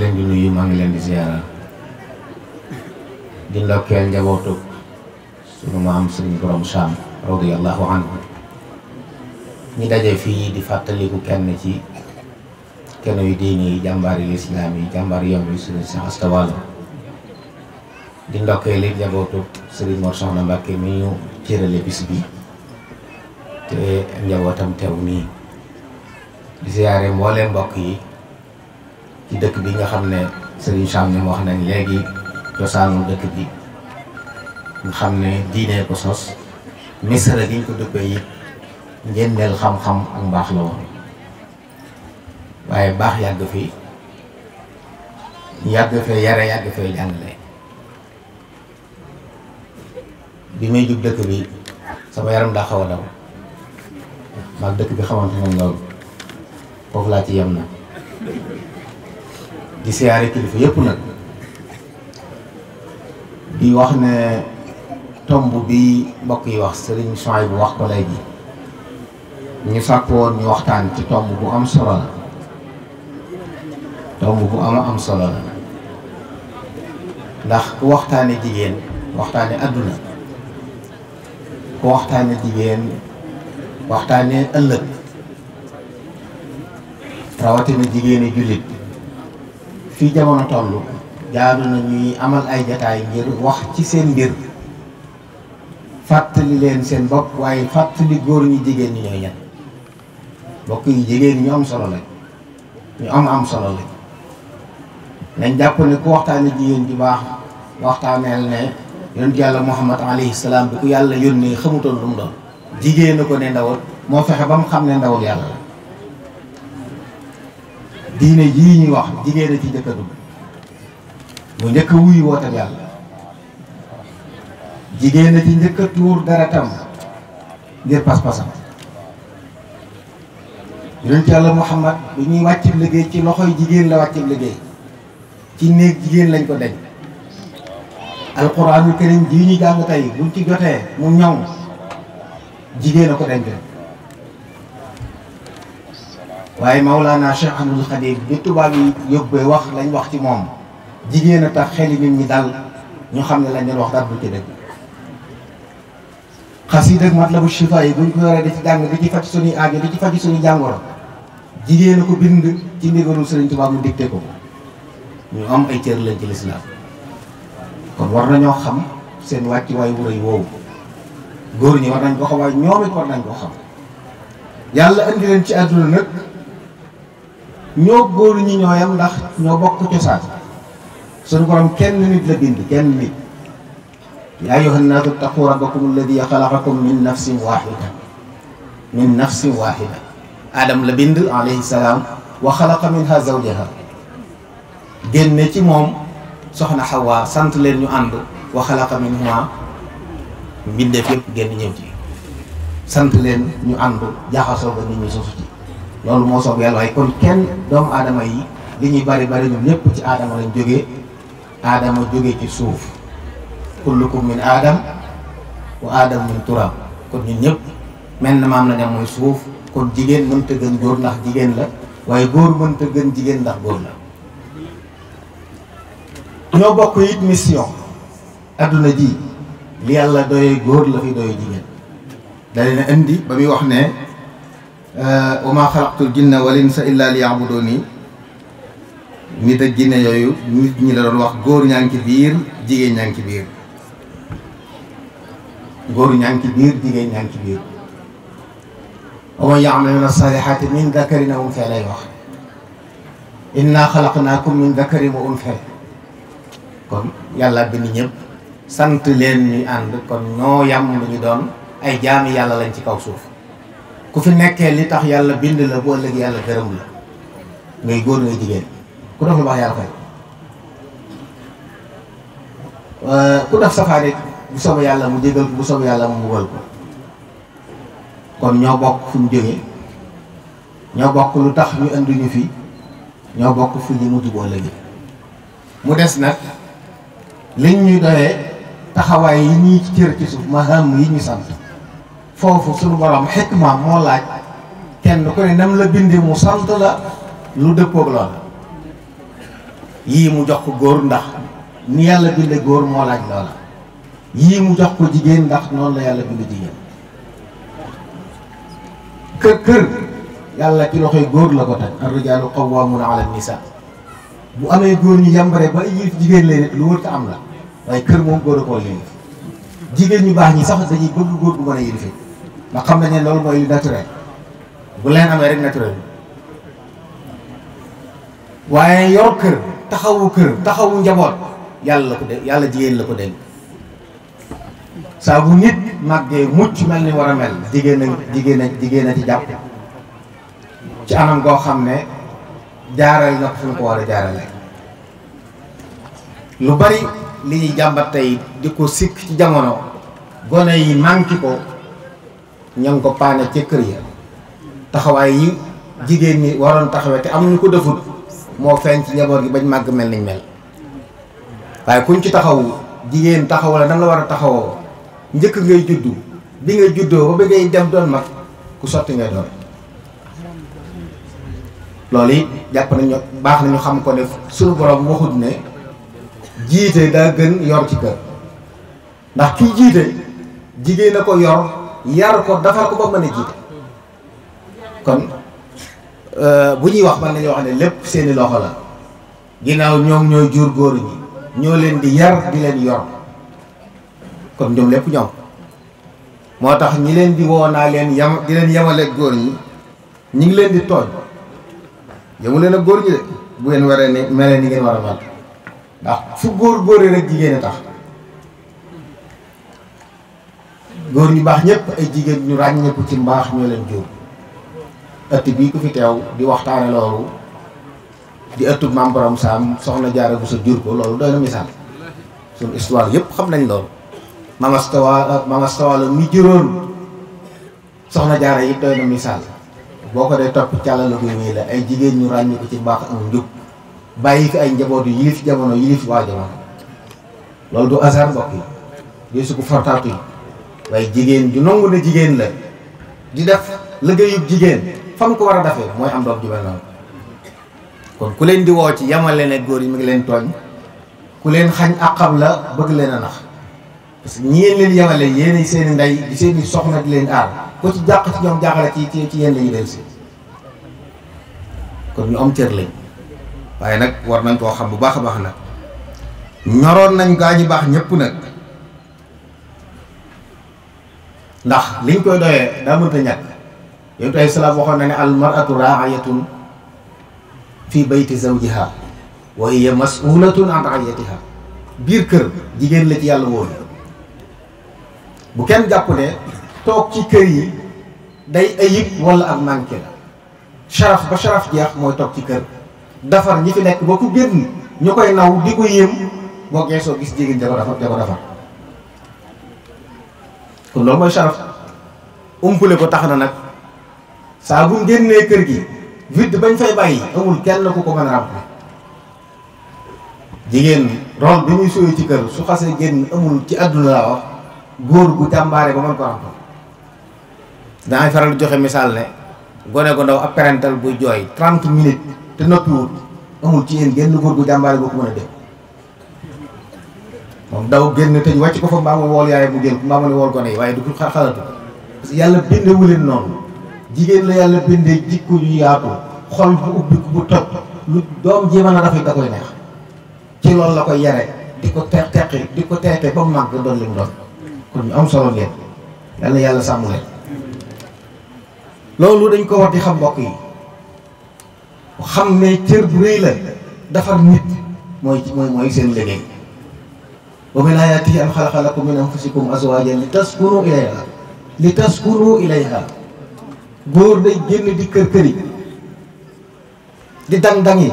leen di nuyu maa ngi leen di ziyaara di ndokkeel njabootu sunu maam Sëriñ Borom Saam radiyallahu anhu ñi daje fii di fàttaliku kenn ci kenn yu diini yi jàmbaar yi lislaam yi jàmbaar yoon wi Sëriñ Seex Asta Walo di ndokkeel it njabootu Sëriñ Mor Soxna Mbàkke mi ñu cërale bis bi te njabootam teew nii di ziyaare mbooleem mbokk yi ci dëkk bi nga xam ne Sëriñ Saam ñoom wax nañ léegi cosaanu dëkk bi nga xam ne diine ko sos misra giñ ko duppee it njëndeel xam-xam ak mbaax la woon waaye baax yàgg fi yàgg fee yare yàgg fee jàngale. bi may jub dëkk bi sama yaram daa xaw a daw maag dëkk bi xamante nañ loolu foofu laa ci yem na di siyaare kilifa yépp nag di wax ne tomb bi mbokk yi wax Sëriñ Suhaybu bu wax ko léegi ñu sàkk woon ñu waxtaan ci tomb bu am solo la tomb bu am solo la ndax ku waxtaane jigéen waxtaane àdduna ku waxtaane jigéen waxtaane ëllëg rawatina jigéeni jullit fii jamono toll jaadu na ñuy amal ay jataay ngir wax ci seen mbir fàttali leen seen bopp waaye fàttali góor ñi jigéen ñi ñooy ñan mbokk yi jigéen ñi ñu am solo lañ ñu am solo lañ nañ jàpp ne ku waxtaane jigéen ji baax waxtaaneel ne yonent yàlla Muhammad alayhi salaam bi ku yàlla yónnee xamutoon lu mu doon jigéen a ko ne ndawal moo fexe ba mu xam ne ndawal yàlla la diine jii ñuy wax jigéen a ci njëkk a dugg mu njëkk a wuyu wootal yàlla jigéen a ci njëkk a tuur deretam ngir pas-pasam yonent yàlla Muhammad bi ñuy wàccib liggéey ci loxoy jigéen la wàccib liggéey ci néeg jigéen lañ ko deñ alquranul karim jii ñu jàng tey buñ ci jotee mu ñoŋ jigéen a ko denc waaye Mawlana Cheikh Ahmadul Khadim bi tubaab yi yóbbee wax lañ wax ci moom jigéen a tax xeli nit ñi dal ñu xam ne lañ leen wax dara du ci dëgg xasida ak Matlabu Chifa yi buñ ko yoree di ci jàng di ci faj suñuy aajo di ci faj suñuy jàngoro jigéen a ko bind ci ndigalu Sëriñ Tuubaa mu dicté ko ñu am ay cër lañ ci lislaam kon war nañoo xam seen wàcc waay wu rëy woowu góor ñi war nañ ko xam waaye ñoom it war nañ ko xam yàlla indi leen ci àdduna nag ñoo góor ñi ñooyam ndax ñoo bokk cosaan suñu borom kenn nit la bind kenn nit yaa ayyuhan naasu ttaqu rabbakum alladi xalaqakum min nafsin waxida adam la bind alayhi salaam wa xalaqa minha zawjaha génne ci moom soxna Xawa sant leen ñu ànd wa xalaqa minhuma mbindeef yëpp génn ñëw ci sant leen ñu ànd jaxasoo ba nit ñi sosu ci loolu moo soob yàlla waaye kon kenn doomu aadama yi li ñuy bari bari ñun ñëpp ci aadama lañ jógee aadama jógee ci suuf kullukum min aadam wa aadam min turab kon ñun ñëpp mel na maam la ne mooy suuf kon jigéen mënta gën góor ndax jigéen la waaye góor mënta gën jigéen ndax góor la ñoo bokk it mission adduna ji li yàlla doyee góor la fi doyee jigéen da leen a indi ba muy wax ne wa maa xalaqtul jinna wal insa illa liya'buduni nit ak jinne yooyu nit ñi la doon wax góor ñaa ngi ci biir jigéen ñaa ngi ci biir góor ñaa ngi ci biir jigéen ñaa ngi ci biir wa man ya'mal min as-salihati min dakarin wa unsa lay wax inna xalaqnaakum min dakarin wa unsa kon yàlla bind ñëpp sant leen ñuy ànd kon ñoo yam lu ñu doon ay jaami yàlla lañ ci kaw suuf ku fi nekkee li tax yàlla bind la boo ëllëg yàlla gërëm la ngay góor ngay jigéen ku def lu baax yàlla fay ku def safaan it bu soobee yàlla mu jégal ko bu soobee yàlla mu mbugal ko kon ñoo bokk fu ñu jógee ñoo bokk lu tax ñu indi ñu fi ñoo bokk fu ñu mujj boo ëllëgee mu des nag liñ ñuy doyee taxawaay yi ñuy cër ci suuf maham yi ñu sant foofu suñu borom xikma moo laaj kenn ku ne nam la bindee mu sant la lu dëppoog lool yii mu jox ko góor ndax ni yàlla binde góor moo laaj loola, yii mu jox ko jigéen ndax noonu la yàlla binde jigéen. kër yàlla ci loxoy góor la ko teg, ar-rijaalu qawwaamuuna ala nisaa. bu amee góor ñu yambare ba yilif jigéen leen lu wër am la, waaye kër moom góor a koo yilif. jigéen ñu baax ñi sax dañuy bëgg góor bu mën a yilife ndax xam nañ ne loolu mooy lu naturel, bu leen amee rek naturel. waaye yor kër taxawu njaboot yàlla la ko de yàlla jigéen la ko dénk. saa bu nit màggee mucc mel ni war a mel jigéen a ci jàpp ci anam goo xam ne jaaral na ko fu mu ko war a jaarale. lu bari li ñuy jàmbat tey di ko sikk ci jamono gone yi manqué ko ña ngi ko paane ca kër ya. taxawaay yi jigéen ñi waroon taxawee te amuñu ko defut moo feeñ ci njaboot gi bañ màgg mel niñ mel. waaye kuñ ci taxawu jigéen taxaw la da nga la war a taxawoo njëkk ngay juddu, bi ngay juddoo ba ngay dem doon mag ku sotti ngay doon. loolu it jàpp nañu baax nañu xam ko ne suñu borom waxut ne jiite daa gën yor ci kër, ndax kiy jiite jigéen a ko yor yar ko defar ko ba mën a jiite. kon bu ñuy wax man nañu wax ne lépp seeni loxo la, ginnaaw ñoom ñooy jur góor ñi, ñoo leen di yar di leen yor, kon ñoom lépp ñoom. moo tax ñi leen di woo naa leen di leen yemale góor ñi ñi ngi leen di tooñ. yemu leen ak góor ñi de bu ngeen waree ni melee ni ngeen war a mel, ndax fu góoree rek jigéen a tax. góor ñu baax ñëpp ay jigéen ñu ràññeeku ci mbaax ñoo leen jur. ëtt bii ku fi teew di waxtaane loolu di ëttub Maam Borom Saam soxna Jaara Buso jur ko, loolu doy na misaal. suñu histoire yëpp xam nañ loolu. Mama Astawa la mi juróon soxna Jaara yi doy na misaal. boo ko dee topp càllala guy wéy la ay jigéen ñu ràññi ko ci mbaax am njub bàyyi fi ay njaboot yu yilif jamono yilif waa jamono. loolu du hasard mbokk yi dee su ko fortaatu yi, waaye jigéen ju nangu ne jigéen la di def liggéeyub jigéen fa mu ko war a defee mooy am doom ju mel noonu. kon ku leen di woo ci yamale ne góor yi mi ngi leen tooñ, ku leen xañ àqam la bëgg leen a nax. parce que ñi ngeen leen yamale yéen seen i ndey di seen i soxna di leen aar, ko ci jàq ci ñoom jaaxale ci yéen la ñu del si. kon ñu am cër lañ, waaye nag war nañ koo xam bu baax a baax nag. ñoroon nañ gaa ñu baax ñëpp nag, ndax liñ koy doyee daa mënta ñàkk. yow tay salaam waxoon na ne al mar'atu raa'iyatun fi bayti zawjiha wa hiya mas'ulatun an ra'iyatiha. biir kër jigéen la ci yàlla wóolu. bu kenn jàpp ne toog ci kër yi day ayib wala ak manqué la. sharaf ba sharaf jeex mooy toog ci kër defar ñi fi nekk ba ku génn ñu koy naw di ko yéem boo geesoo gis jigéen da ko defar. kon loolu mooy sharaf. umpule ko tax na nag saa bu génnee kër gi vide bañ fay bàyyi amul kenn ku ko mën a remplir. jigéen rôle bi muy suyee ci kër su xasee génn amul ci àdduna laa wax góor gu jàmbaare ba mën ko remplir. dangay faral joxe misaal ne gone gu ndaw ab parental buy jooy 30 minutes te noppiwut amul ci yéen génn góor gu jàmbaare boo ko mën a dégg. moom daw génn tëj wàcc ko fa mbaa mu wool yaay mu jël mbaa mu ne wool gone yi waaye du ko xalatu. parce que yàlla bindewu leen noonu. jigéen la yàlla bindee jikko yu yaatu, xol bu ubbiku bu toj, lu doom ji mën a rafet da koy neex. ci loolu la koy yare di ko teqi di ko teete ba mu màgg doon li mu doon. kon ñu am solo ngeen yàlla sàmm leen. loolu dañ ko war di xam mbokk yi, xam ne cër bu rëy la. defar nit mooy seen liggéey. wa min aayaatihi an xalaqa lakum min anfusikum azwaajan li taskunu ilayha. góor day génn di kër-këri di dang-dangi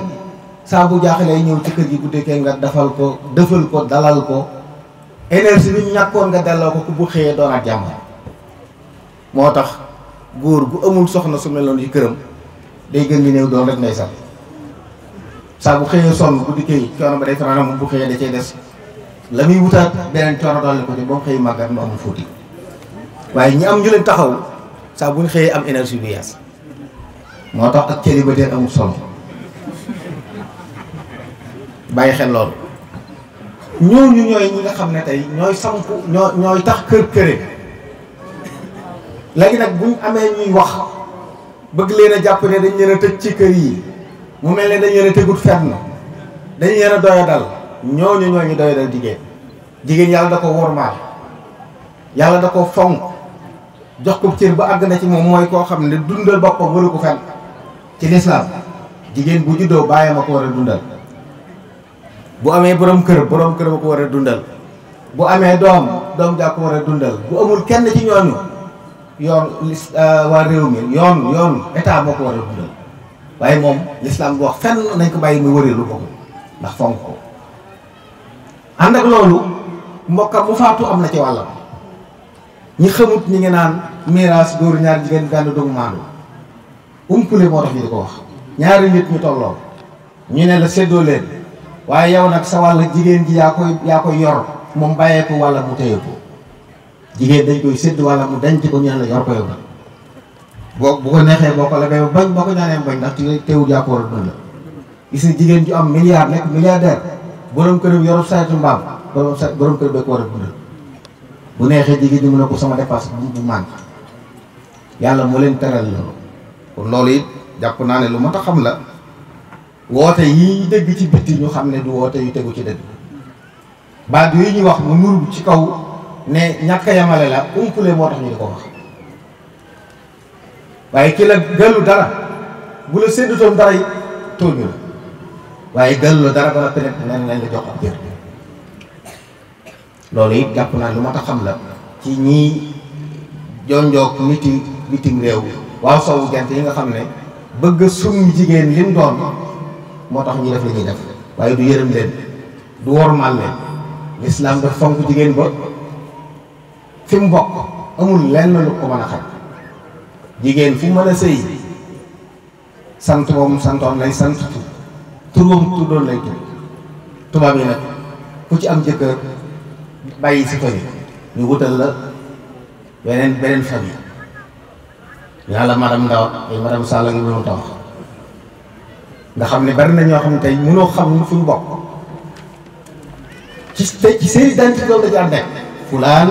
saa bu jaaxlee ñëw ci kër gi bu dekkee nga defal ko dalal ko énergie bi ñàkkoon nga delloo ko ku bu xëyee doonaat jàmm. moo tax góor gu amul soxna su mel noonu ci këram day gën di néew doon rek ngay sax saa bu xëyee sonn bu dikkee coono ba day fanaan moom bu xëyee da cay des la muy wutaat beneen coono dolli ko ci ba mu xëy màggat mu amul fuuti. waaye ñi am ñu leen taxaw saa bu ñu xëyee am énergie bu yees. moo tax ak célibataire amul solo bàyyi xel loolu. ñooñu ñooy ñi nga xam ne tey ñooy samp ñooy tax kër-këre. léegi nag buñ amee ñuy wax bëgg leen a jàpp ne dañ leen a tëj ci kër yi mu mel ne dañ leen a tegut fenn dañ leen a doyadal ñooñu doyadal jigéen yàlla da ko wormaal yàlla da ko fonk jox ko cër ba àgg na ci moom mooy koo xam ne dundal boppam waru ko fenn ci lislaam jigéen bu juddoo bàyyam a ko war a dundal bu amee borom kër a ko war a dundal bu amee doom jaa ko war a dundal bu amul kenn ci ñooñu yoon waa réew mi yoon état moo ko war a dundal waaye moom lislaam bu wax fenn nañ ko bàyyi muy wëreelu ko ndax fonk ko ànd ak loolu mbokkam mu faatu am na ci wàllam ñi xamut ñi ngi naan miraas góor ñaar jigéen benn doomu maandu umpule moo tax ñu di ko wax ñaari nit ñu tolloo ñu ne la séddoo leen waaye yow nag sa wàll jigéen ji yaa koy yor moom bàyyee ko walla mu téye ko jigéen dañ koy sédd walla mu denc ko ñu ne la yor ko yow nag bu ko neexee boo ko lebee bañ boo ko ñaanee bañ ndax teewul yaa ko war a dund la gis nga jigéen ju am milliard nekk milliardaire borom këram yorub saretu mbaam borom kër bee ko war a dundal bu neexee jigéen ñi mu ne ko sama dépasse bu manque yàlla moo leen teral loolu kon loolu it jàpp naa ne lu mat a xam la woote yi dégg ci bitti ñu xam ne du woote yu tegu ci dëgg baat yooyu ñuy wax mu nuru ci kaw ne ñàkk a yamale la umpule moo tax ñu di ko wax waaye ki la gëllu dara bu la séddutoon dara yi tooñu la waaye gëllu la dara ba la peut-être nañ la jox ak jër loolu it jàpp naa lu mat a xam la ci ñii jonjoog niti bitim réew waaw sowu jant yi nga xam ne bëgg sum jigéen lim doon moo tax ñu def li ñuy def waaye du yërëm leen du wormaal leen lislaam dafa fonk jigéen ba fi mu bokk amul lenn lu ko mën a xam jigéen fu mën a sëy sant moom santoon lay sant turoom tuddoon lay tudd tubaab yi nag ku ci am jëkkër bàyyi si famille ñu wutal la beneen famille yàlla madame Ndaw ay madame Sall ngi mënu tax nga xam ne bari na ñoo xam ne tey mënoo xam fu ñu bokk ci seen identité loolu da ci am nekk fulaan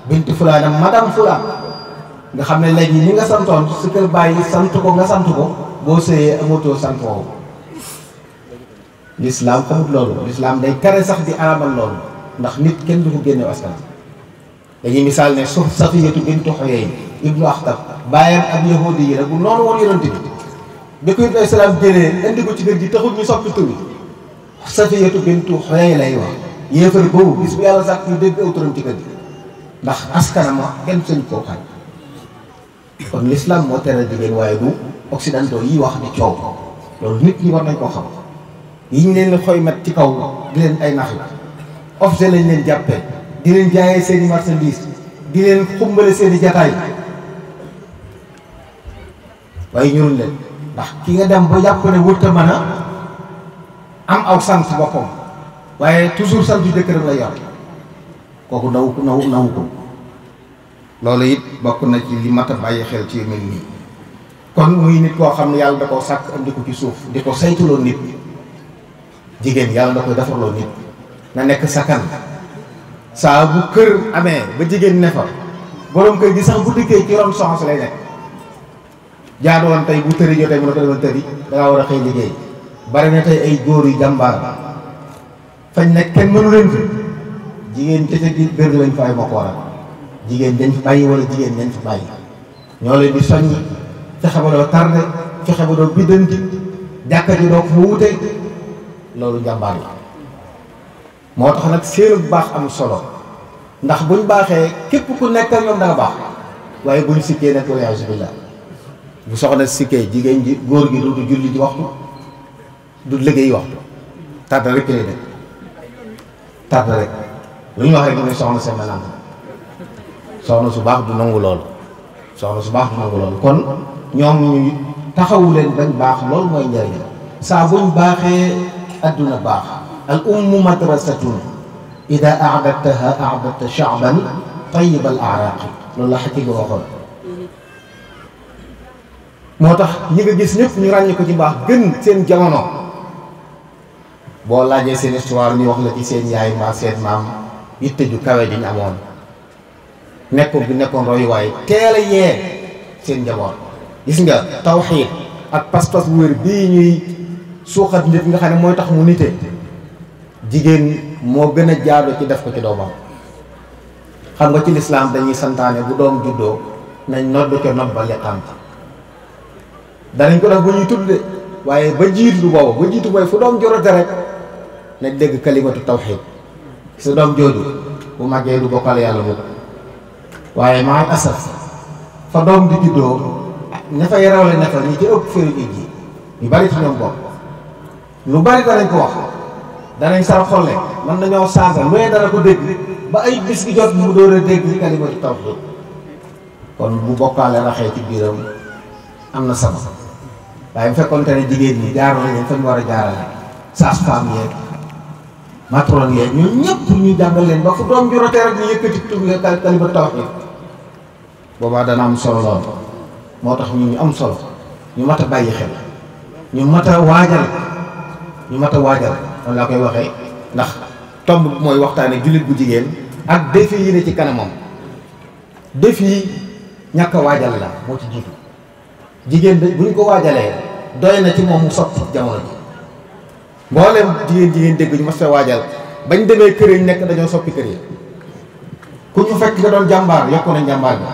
bintu fulaan madame fulaan nga xam ne léegi li nga santoon su kër bàyyi sant ko nga sant ko boo sëyee amatoo sant woowu lislaam xamut loolu lislaam day kare sax di araamal loolu ndax nit kenn du ko génne askan dañuy misaal ne suuf Safiyatu bintu Xuyay ibnu Axtab bàyyam ak yahudi yi rek bu noonu woon yonent bi ko Ibrahima salaam jëlee indi ko ci kër gi taxul ñu soppi tur bi Safiyatu bintu Xuyay lay wax yéefar boobu bis bu yàlla sax ñu dégg aw turam ci kër gi ndax askanam kenn sañ koo xañ kon l'islam moo tere jigéen waaye du occidentaux yi wax di coow loolu nit ñi war nañ koo xam yi ñu leen xoy met ci kaw di leen ay nax la objet lañ leen jàppee di leen jaayee seen i marchandise di leen xumbale seen i jataay waaye ñuruñ leen ndax ki nga dem ba jàpp ne wërta mën a am aw sant boppam waaye toujours sant yu jëkkëram la yor kooku naw ko loolu it bokk na ci li mat a bàyyi xel ci mel nii kon muy nit koo xam ne yàlla da koo sàkk andi ko ci suuf di ko saytuloo nit jigéen yàlla da koy defarloo nit na nekk sakkan saa bu kër amee ba jigéen ne fa borom kër gi sax bu dikkee ci ron soxna si lay nekk jaadu woon tey bu tëri jotee mu ne ko demal tëri dangaa war a xëy liggéey bari na tey ay góor yu jàmbaar fañ nekk kenn mënu leen fi jigéen ca gër gi lañ fay moo ko waral jigéen dañ fi bàyyi wala jigéen dañ fi bàyyi ñoo leen di soññ fexe ba doo tardé fexe ba doo biddanti jàkka ji doo ko fa wute loolu jàmbaar la moo tax nag seenu bu baax am solo ndax buñ baaxee képp ku nekk ak ñoom da nga baax waaye buñ sikkee nag waliyasu billah bu soxna sikkee jigéen ji góor gi du julli ci waxtu du liggéey waxtu tardé rek lay def tardé rek lu ñu wax rek ne soxna seen maanaam soxna su baax du nangu loolu soxna su baax du nangu loolu kon ñoom ñu taxawu leen bañ baax loolu mooy njëriñ saa buñ baaxee adduna baax al ummu madrasatun ida ahdadtaha ahdadta sha'ban tayyib al a'raqi loolu la xakki bi waxoon moo tax ñi nga gis ñëpp ñu ràññi ko ci mbaax gën seen jamono boo laajee seen histoire ñu wax la ci seen yaay mbaa seen maam yitte ju kawe ji ñu amoon nekkoon royuwaay teel a yee seen njaboot. gis nga tawxiid ak pas-pas bu wér bii ñuy suuxat nit nga xam ne mooy tax mu nite jigéen moo gën a jaadu ci def ko ci doomam. xam nga ci lislaam dañuy santaane bu doom juddoo nañ nodd ko nodd ba liqaam danañ ko def ba ñuy tudd de waaye ba jiitu mooy fu doom jorote rek nañ dégg kalimatu tawxiid sa doom jooju bu màggee du bokkal yàlla mu waaye maa asaf fa doom di juddoo ña fa yarawle nekk ñi ci ëpp fëri ji ñu bari ci ñoom bopp lu bari danañ ko wax danañ sar xolle mën nañoo saaga lu ne dana ko dégg ba ay bis gi jot mu door a dégg kalimatu tawxiid kon bu bokkaale raxee ci biiram am na sama waaye bu fekkoonte ne jigéen ñi jaar nañu fa ñu war a jaarale sage-femme yeeg matron yeeg ñun ñëpp ñu jàngal leen ba fu doom ju rotee rek ñu yëkkati tudd kalimatu tawxiid boobaa dana am solo lool. moo tax ñu am solo ñu mat a bàyyi xel ñu mat a waajal noonu laa koy waxee ndax tomb bi mooy waxtaane jullit bu jigéen ak défi yi ne ci kanamam. défi yi ñàkk a waajal la moo ci jiitu jigéen bu ñu ko waajalee doy na ci moom mu soppi jamono ji mboolem jigéen dégg ñu mas a waajal bañ demee kër yi nekk dañoo soppi kër yi ku ñu fekk nga doon jàmbaar yokku nañ jàmbaar bi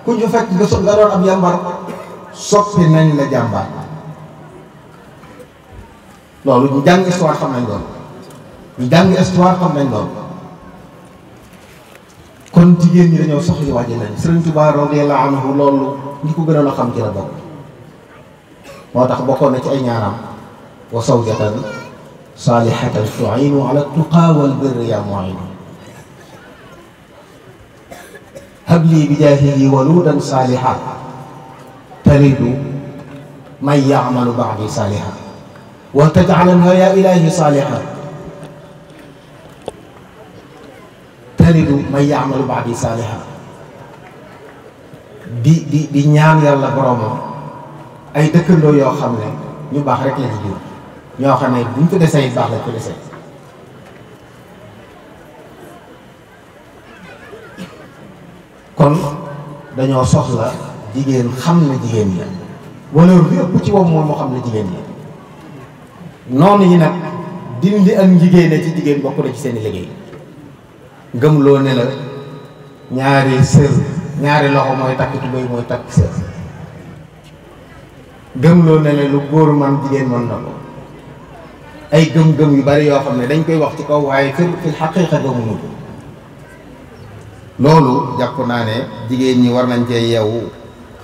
ku ñu fekk nga doon am jàmbaar soppi nañ la jàmbaar loolu ñu jàng histoire xam nañ loolu kon jigéen ñi dañoo soxla waajal nañ Sëriñ Tuubaa radiyallaahu anhu loolu ñi ko gënoon a xam ci la bokk moo tax bokkoon na ci ay ñaanam wa zawjatan saalihatan tu'iinu ala tuqaa wal birri yaa mu'iin habli bi jaahihi waluudan saalihan talidu man ya'malu ba'di saalihan wa taj'alha yaa ilaahi saalihan talidu man ya'malu ba'di saalihan di ñaan yàlla boromam ay dëkkandoo yoo xam ne ñu baax rek la ci jur ñoo xam ne buñ ko desee baax lañ ko desee kon dañoo soxla jigéen xam na jigéen ñi valeur bi ëpp ci moom moo xam ne jigéen ñi noonu yi nag dindi ak njigéene ci jigéen bokk na ci seen i liggéey gëmloo ne la ñaari loxo mooy takk tubéy mooy takk sër gëmloo ne la lu góor man jigéen mën na ko ay gëm-gëm yu bari yoo xam ne dañ koy wax ci kaw waaye fi xaqiiqa gëmuñu ko loolu jàpp naa ne jigéen ñi war nañ cee yeewu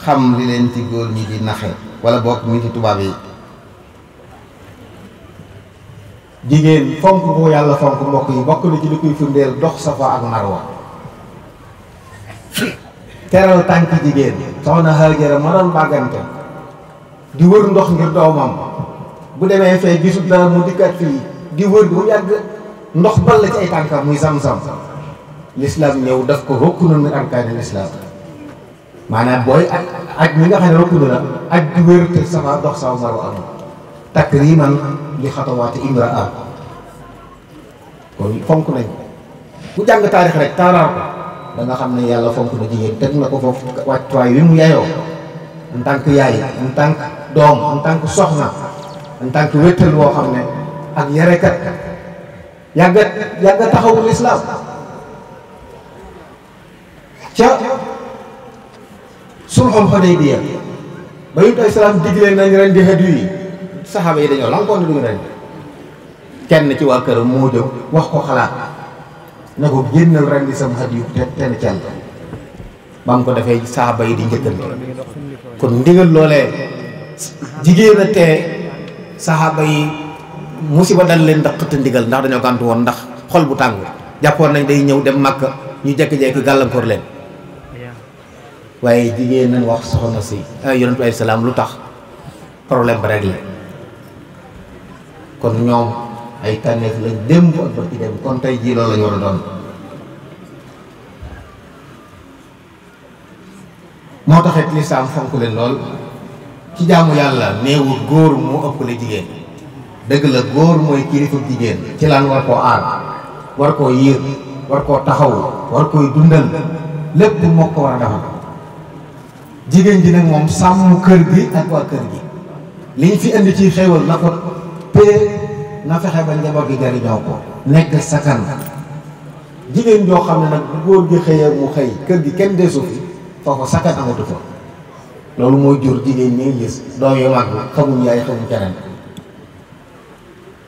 xam li leen ci góor ñi di naxe wala bokk mi ci tubaab yi jigéen fonk ko yàlla fonk mbokk yi bokk na ci li koy firndeel dox Safa ak Marwa teral tànk jigéen soxna Haajara ma doon bàggante di wër ndox ngir doomam bu demee fee gisul dara mu dikkat fii di wër bu yàgg ndox bal la ci ay tànkam muy Zam-Zam l'islam ñëw daf ko rokku na min arkaani l'islam maanaam booy aj mi nga xam ne rokku na la aj di wër te Safa dox Safa Marwa am takriman li xatawaati imraa kon fonk nañ ko bu jàng taarix rek taaraar ko da nga xam ne yàlla fonk na jigéen teg na ko foofu wàccuwaay wi mu yayoo en tant que yaay en tant que doom en tant que soxna en tant que wéttal woo xam ne ak yarekat yàgga taxawu lislaam ca sulhul Hudaybiya ba yu tay salaam digle nañ ren di hadiyu yi saxaaba yi dañoo lankoon ne duñu ren kenn ci waa këram moo jóg wax ko xalaat na ko génnal ren di sama hadiyu te ne cell ba mu ko defee saxaaba yi di njëkkante kon ndigal loolee jigéen a tee saxaaba yi musiba dal leen ndax xëtt ndigal ndax dañoo gàntu woon ndax xol bu tàng jàppoon nañ day ñëw dem Makka ñu jekki-jekki gàllankoor leen waaye jigéen nañ wax soxna si yonent bi salaam lu tax problème ba rek la kon ñoom ay tànneef lañ démb ak ba ci dem kon tey jii loolu lañu war a doon moo taxit lislaam fonk leen lool ci jaamu yàlla néewul góor moo ëppale jigéen dëgg la góor mooy kilifa jigéen ci lan war koo aar war koo yiir war koo taxaw war koy dundal lépp moo ko war a defal. jigéen ji nag moom sàmm kër gi ak waa kër gi liñ fi indi ci xéewal na ko téye na fexe ba njaboot gi jariñoo ko nekk sakan. jigéen joo xam ne nag bu góor gi xëyee mu xëy kër gi kenn deesu fi foofu sakan amatu fa. loolu mooy jur jigéen ñi gis doom yu mag xamuñ yaay xamuñ keneen.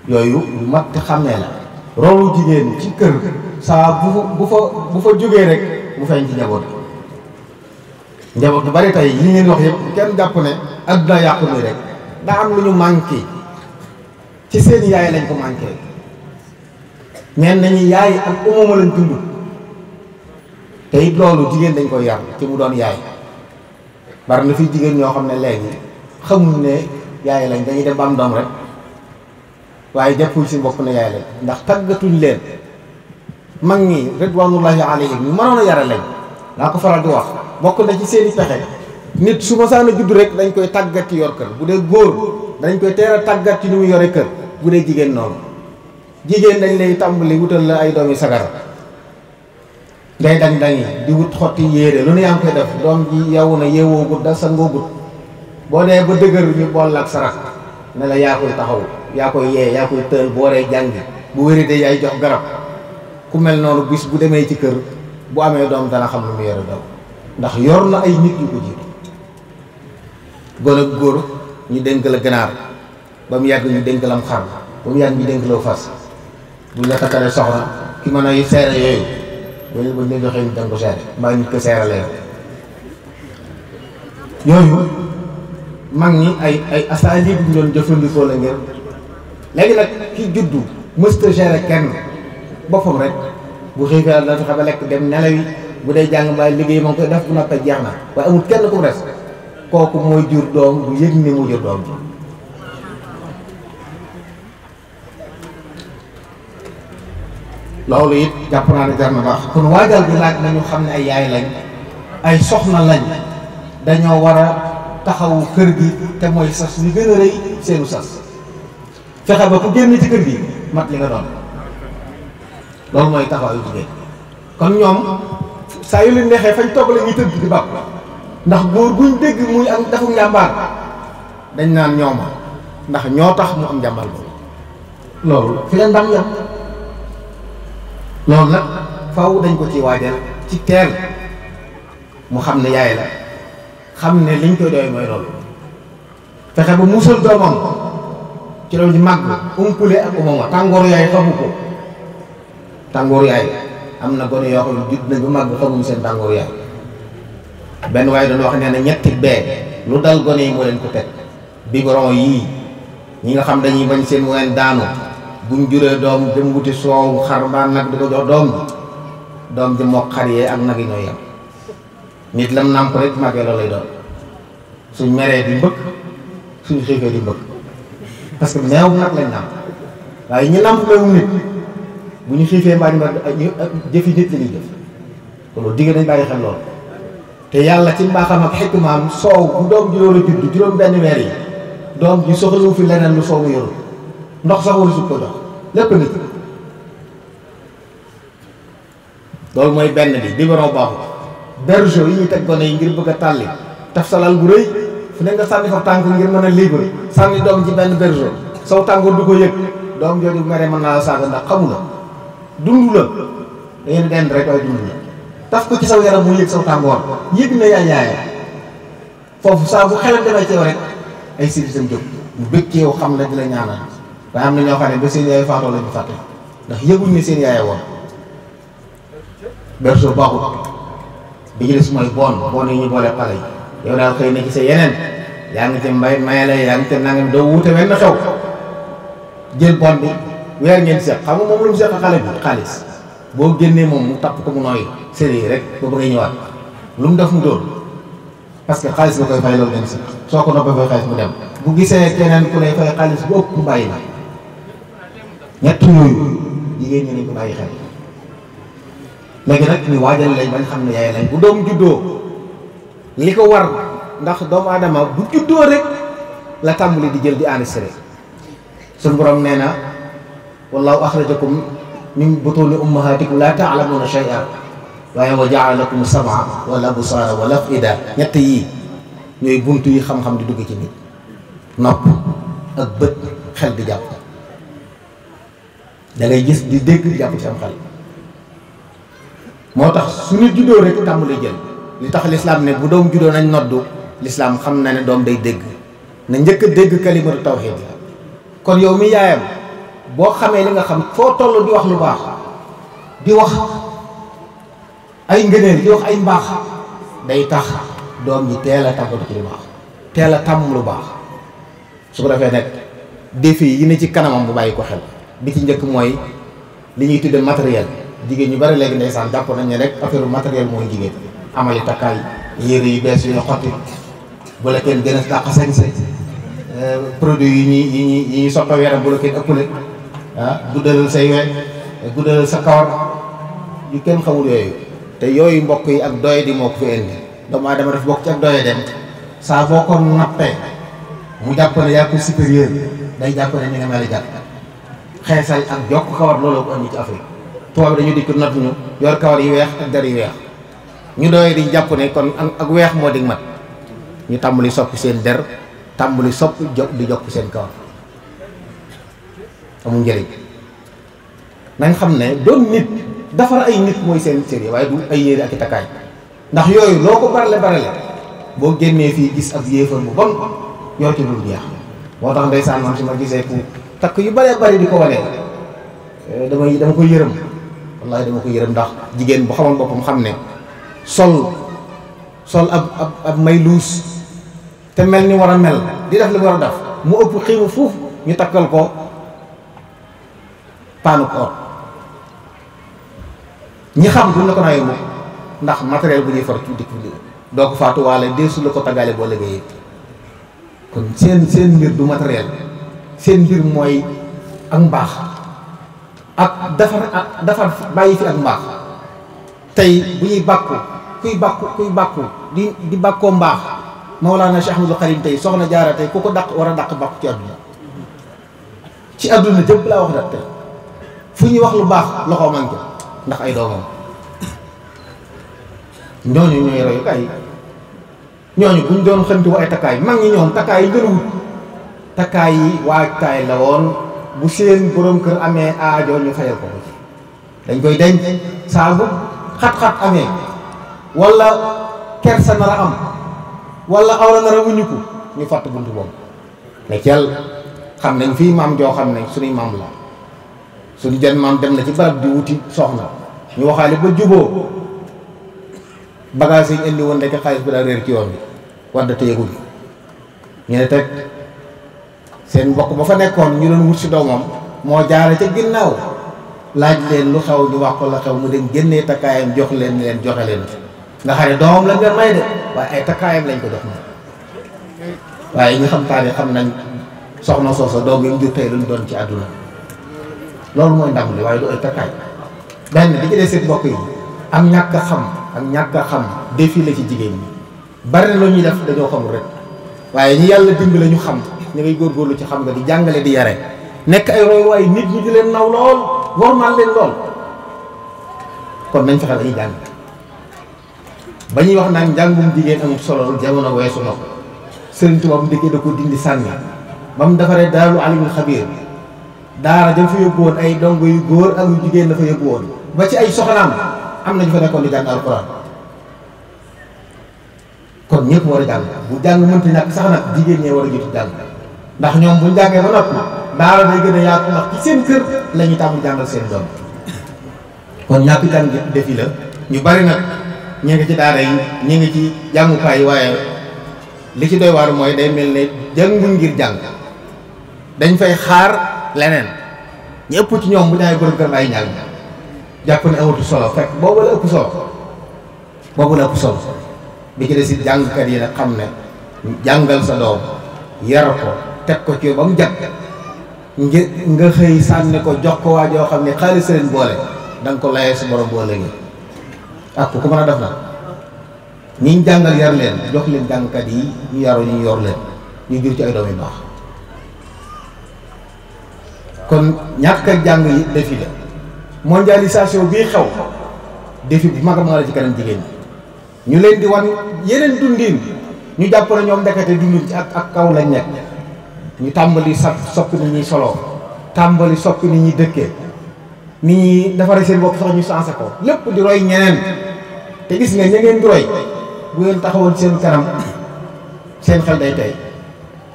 yooyu lu mat xàmmee la. rolu jigéen ci kër saa bu fa jógee rek mu feeñ ci njaboot gi. njaboot bu bari tey yi ngeen wax yëpp kenn jàpp ne adduna yàqu ni rek daa am lu ñu manqué ci seen yaay lañ ko manqué. ñeen nañu yaay ak umuma lañ dund te it loolu jigéen dañ koy yar ci mu doon yaay. bari na fi jigéen ñoo xam ne léegi xamuñ ne yaay lañ dañuy dem ba am doom rek waaye jàppuñ si bopp ne yaay lañ ndax tàggatuñ leen. mag ñi ridwanullahi alayhim ñu mënoon a yare lañ laa ko faral di wax bokk na ci seeni pexe. nit su ma saana judd rek dañ koy tàggat ci yor kër bu dee góor dañ koy teel a tàggat ci ni muy yore kër bu dee jigéen noonu. jigéen dañ lay tàmbali wutal la ay doomi sagara ngay dañ-dañi di wut xotti yéere lu ne yaa ngi koy def doom ji yow na yeewoo gut da sa ngoo gut boo dee ba dëgër ñu bool ak sarak ne la yaa koy taxaw yaa koy yee yaa koy tël bu waree jàngi bu wéri de yaay jox garab. ku mel noonu bis bu demee ci kër bu amee doom dana xam lu mu yore doom ndax yor na ay nit yu ko jiitu. gone ak góor ñu dénk la ganaar ba mu yàgg ñu dénk la am xar ba mu yàgg ñu dénk la fas buñ la takkalee soxna ki mën a seere yooyu buñ la joxee nit danga ko seere mbaa nit ko seeralee yooyu mag ñi ay asalib bu ñu doon jëfandikoo la ngir léegi nag ki juddu mësta gérer kenn boppam rek bu xiifee la fexe ba lekk dem nelawi bu dee jàng mbaa liggéey moom koy def bu noppee jeex na waaye amul kenn ku des kooku mooy jur doom du yëg ni mu jur doom bi. loolu it jàpp naa ne jar na baax kon waajal bi laaj nañu xam ne ay yaay lañ ay soxna lañ dañoo war a taxawu kër gi te mooy sas li gën a rëy seenu sas fexe ba ku génn ci kër gi mat li nga doon loolu mooy taxawaayu jigéen. kon ñoom saa yu leen neexee fañ togg la ñuy tëdd di bàpp ndax góor guñ dégg muy am dafa njàmbaar dañ naan ñooma ndax ñoo tax mu am njàmbaar boobu loolu fi la ndam yam. loolu nag faw dañ ko ci waajal ci teel mu xam ne yaay la xam ne liñ koy doy mooy loolu fexe ba musal doomam ci loolu di màgg umpule ak umama tàngooru yaay xamu ko. tàngooru yaay am na gone yoo xam ne judd nañ ba màgg xamuñ seen tàngooru yaay. benn waaye doon wax nee na ñetti bee lu dal gone yi moo leen ko teg biberon yii ñi nga xam dañuy bañ seen ween daanu buñ juree doom dem wuti soow xar mbaa nag di ko jox doom ji mook xar yee ak nag yi ñooy yem. nit lam nàmp rek màggee loolu lay doon suñ meree di mbëkk suñ xiifee di mbëkk parce que meew nag lañ nàmp waaye ñi nàmp meewu nit bu ñu xiifee mbaa ñu jëfi nit la ñuy jëf kon loolu digg nañ bàyyi xel loolu. te yàlla ci mbaaxam ak xikmaam soow bu doom ji loolu judd juróom benn weer yi doom ji soxlawu fi leneen lu soow mu yorul ndox sax waru su ko jox lépp nit loolu mooy benn bi biberon baaxul. bergeau yi ñuy teg gone yi ngir bëgg a tàlli taf salal bu rëy fu ne nga sànni fa tànk ngir mën a libre sànni doom ci benn bergeau saw tàngoor du ko yëg doom jooju bu meree mën naa la saaga ndax xamu la dund la da ngeen dend rek waaye dund la taf ko ci saw yaram mu yëg saw tàngoor yëg na yaay foofu saa bu xelam demee ci yow rek ay siritam jóg mu bëgg ci yow xam la di la ñaanal waaye am na ñoo xam ne ba seen yaay faatoo la ñu fàtte ndax yëguñ ne seen yaay woon. berceau baaxut bi ci des mooy bon yi ñu boole xale yi yow daal xëy na ci sa yeneen yaa ngi ci mbay mayale yaa ngi ci nangam doo wuute wenn xew jël bon bi weer ngeen seq xam nga moom lu mu seq xale bi xaalis boo génnee moom mu tapp ko mu nooy série rek ba bëggee ñëwaat lu mu def mu dóor parce que xaalis nga koy fay loolu ngeen seq soo ko noppee fay xaalis mu dem bu gisee keneen ku lay fay xaalis bu ëpp mu bàyyi la ñett yooyu jigéen ñi nañ ko bàyyi xel. léegi nag ñu waajal lañ bañ xam ne yaay lañ bu doom juddoo li ko war ndax doomu aadama bu juddoo rek la tàmbali di jël di enregistré suñu borom nee na wallahu axrajakum min butuni ummahatikum la ta'lamuna shay'an waaye wa ja'ala lakum sam'a wal absara wal af'ida ñett yii ñooy buntu yi xam-xam di dugg ci nit nopp ak bët xel di jàpp da ngay gis di dégg jàpp ci am xel moo tax su nit juddoo rek tàmbali jël li tax lislaam ne bu doom juddoo nañ noddu lislaam xam na ne doom day dégg na njëkk a dégg kalimatu tawxiid la kon yow mi yaayam boo xamee li nga xam foo toll di wax lu baax di wax ay ngëneel di wax ay mbaax day tax doom ji teel a tàmbali ci lu baax teel a tàmm lu baax su ko defee nag défi yi ne ci kanamam bu bàyyi ko xel bi ci njëkk mooy li ñuy tudde matériel jigéen ñu bari léegi ndeysaan jàpp nañ ne rek affaire matériel mooy jigéen amali takkaay yére yu bees yu ñu xotti bu la kenn gën a dàq sañse produit yi ñuy soppa yaram bu la kenn ëppale guddalal say we guddalal sa kawar yu kenn xamul yooyu te yooyu mbokk yi ak doye di moo ko fi indi doomu aadama daf bokk ci ak doye dem saa boo ko nappee mu jàpp ne yaa ko supérieur day jàpp ne ni nga mel ni jàpp xeesal ak jokk kawar looloo ko indi ci Afrique tubaab dañu dikk not ñu yor kawar yu weex ak der yu weex ñu doye di jàpp ne kon ak weex moo di mat ñu tàmbali soppi seen der tàmbali soppi di jokk seen kawar amul njëriñ nañ xam ne doon nit defar ay nit mooy seen série waaye du ay yére ak i takkaay ndax yooyu loo ko barale boo génnee fii gis ab yéefar bu bon yor ci dul jeex moo tax ndeysaan man su ma gisee ku takk yu bëree bëri di ko wanee dama koy yërëm wallaahi dama koy yërëm ndax jigéen bu xamoon boppam xam ne sol ab may luus te mel ni war a mel di def li war a def mu ëpp xiimu fuuf ñu takkal ko paanu or ñi xam duñ la ko naa yomb ndax matériel bu ñuy far ci dikk doo ko faatuwaale deesu la ko taggaale boo liggéeyee kon seen mbir du matériel seen mbir mooy ak mbaax ak defar bàyyi fi ak mbaax tey bu ñuy kuy bàkku di bàkkoo mbaax Mawlana Cheikh Ahmadul Xadim tey soxna Jaara tey ku ko dàq war a dàq bàkku ci àdduna jëpp laa wax da tey fu ñuy wax lu baax loxo man ko ndax ay doomam ñooñu ñooy royukaay ñooñu buñ doon xënti wa ay takkaay mag ñi ñoom takkaay yi gën a wut takkaay yi waajtaay la woon bu seen borom kër amee aajo ñu fayal ko ci dañ koy denc saa bu xat-xat amee wala kersa nar a am wala awra nar a wuññiku ñu fàtt buntu boobu ne cel xam nañ fii maam joo xam ne suñuy maam la suñu jën maam dem na ci barab di wuti soxna ñu waxaale ba juboo bagage yi indi woon rek xaalis bi daa réer ci yoon bi wadda te yëgul ñu ne teg seen mbokk ba fa nekkoon ñu doon wut si doomam moo jaare ca ginnaaw laaj leen lu xew ñu wax ko la xew mu dem génnee takkaayam jox leen leen joxe leen nga xam ne doomam lañ doon may de waaye ay takkaayam lañ ko jox moom waaye ñu xam taane xam nañ soxna soosa doom yi mu jur tey luñ doon ci àdduna loolu mooy ndam li waaye du ay takkaay benn di ci des seen mbokk yi am ñàkk a xam défilé ci jigéen ñi bari na lu ñuy def dañoo xamul rek waaye ñi yàlla dimbali ñu xam ñu ngay góorgóorlu ci xam nga di jàngale di yare nekk ay roy waaye nit ñi di leen naw lool wormaal leen lool kon nañ fexe dañuy jàng ba ñuy wax naan njàngum jigéen amul solo jamono weesu na ko Sëriñ Tuubaa bu dikkee da ko dindi sànni ba mu defaree Daaru Alimul Xabiir daara dañ fa yóbbu woon ay dongo yu góor ak yu jigéen dafa yóbbu woon ba ci ay soxnaam am nañu fa nekkoon di jàng alxuraan kon ñëpp war a jàng bu jàng mënta ñàkk sax nag jigéen ñee war a jiitu jàng ndax ñoom buñ jàngee ba noppi daara day gën a yaatu ndax ci seen kër la ñuy tàmm jàngal seen doom kon ñàkk jàng defi la ñu bari nag ñu ngi ci daara yi ñu ngi ci jàngukaay yi waaye li ci doy waar mooy day mel ne jànguñ ngir jàng dañ fay xaar leneen ñu ëpp ci ñoom bu ñaay borom kër ay njàng jàpp ne amatu solo fekk boobu la ëpp solo bi ci des it jàngkat yi nag xam ne jàngal sa doom yar ko teg ko ci ba mu jag nga xëy sànni ko jox ko waa joo xam ne xaalis leen boole da nga ko layee su borom boole ngi ak ku ko mën a def nag ñiñ jàngal yar leen jox leen jàngkat yi ñu yaru ñu yor leen ñu jur ci ay doom yu baax kon ñàkk a jàng yi défi la. mondialisation bii xew défi bu mag a mag la ci kanam jigéen ñi ñu leen di wan yeneen dundin ñu jàpp na ñoom ndekete dundin ci ak kaw lañ nekk. ñu tàmbali soppi ni ñuy soloo, tàmbali soppi ni ñuy dëkkee, ni ñuy defaree seen bopp sax ñu sensé ko lépp di roy ñeneen. te gis nga ña ngeen di roy bu ngeen taxawoon seen kanam seen xel day tey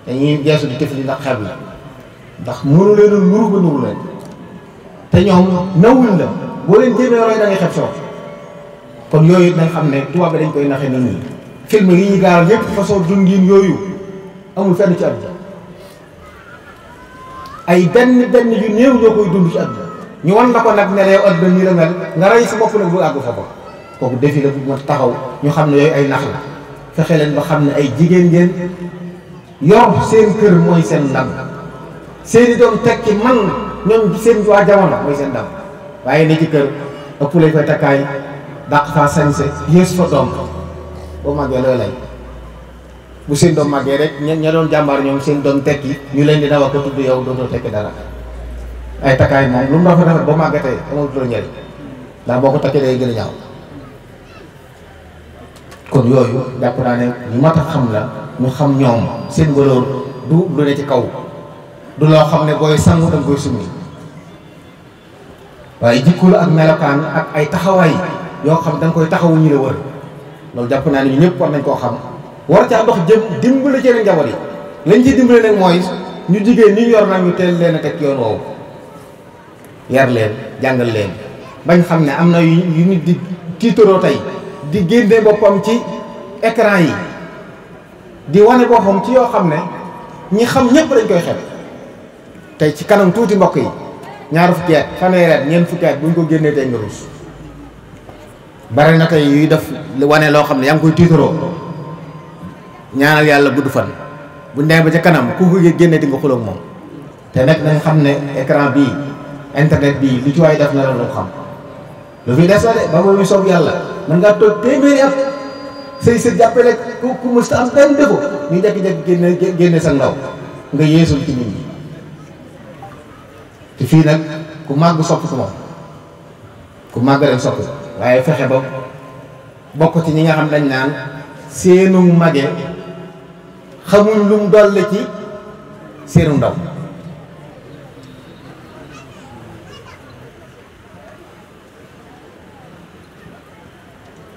dañuy geesu di tëf li ndax xel la, ndax mënu leen nuru ba nuru leen te ñoom nawuñ la boo leen jéemee roy da ngay xeb soo. kon yooyu nañ xam ne tubaab bi dañ koy naxe nit ñi. film yi ñu gaaral yépp façon dundin yooyu amul fenn ci àdduna. ay benn yu néew ñoo koy dund ci àdduna ñu wan la ko nag ne yow àdduna nii la mel nga rey si bopp nag bu àgg foofu. kooku défi la bu ma taxaw ñu xam ne yooyu ay nax la. fexe leen ba xam ne ay jigéen ngeen yor seen kër mooy seen ndam, seeni doom tekki man ñoom seen waa jamono mooy seen ndam. waaye ne ci kër ëpp lay fay takkaay dàq faa sañse yées fa doom boo màggee looy lay. bu seen doom màggee rek ña doon jàmbaar ñoom seen doom tekki ñu leen di dawa ko tudd yow dootoo tekki dara. ay takkaay moom lu mu dafa rafet ba màggatee amatul njëriñ ndax boo ko takkee day gën a ñaaw. kon yooyu jàpp naa ne ñu mat a xam la, ñu xam ñoom seen valeur du lu ne ci kaw, du loo xam ne booy sangu danga koy summi, waaye jikko la ak melokaan ak ay taxawaay yoo xam danga koy taxawu ñu la wër. loolu jàpp naa ne ñu ñëpp war nañ koo xam, war caa dox jëm dimbali ci leen njaboot yi. lañ ciy dimbali nag mooy ñu jigéen ñi ñu yor nag ñu teel leen a teg yoon woowu, yar leen jàngal leen bañ xam ne am na yu nit di tiitaroo tey di génne boppam ci écran yi di wane boppam ci yoo xam ne ñi xam ñëpp dañ koy xeeb. tey ci kanam tuuti mbokk yi ñaar fukki at fanweeri at ñeent fukki at buñ ko génnee tey nga ruus. bari na tey yuy def wane loo xam ne yaa ngi koy tiitaroo, ñaanal yàlla gudd fan bu ndee ba ca kanam ku ko génne di nga xuloog moom. te nag nañ xam ne écran bii internet bii lu ci waay def na la lu xam lu fi des la de ba muy soog yàlla mën ngaa toog téeméeri at say sët jàppe rek ku mës am benn défaut ñu jekki-jekki génne sa ndaw nga yeesul ci nit ñi. te fii nag ku màgg sopp ko moom, ku màgg rek sopp waaye fexe ba bokk ci ñi nga xam dañ naan seenu mage xamuñ lu mu dolli ci seenu ndaw.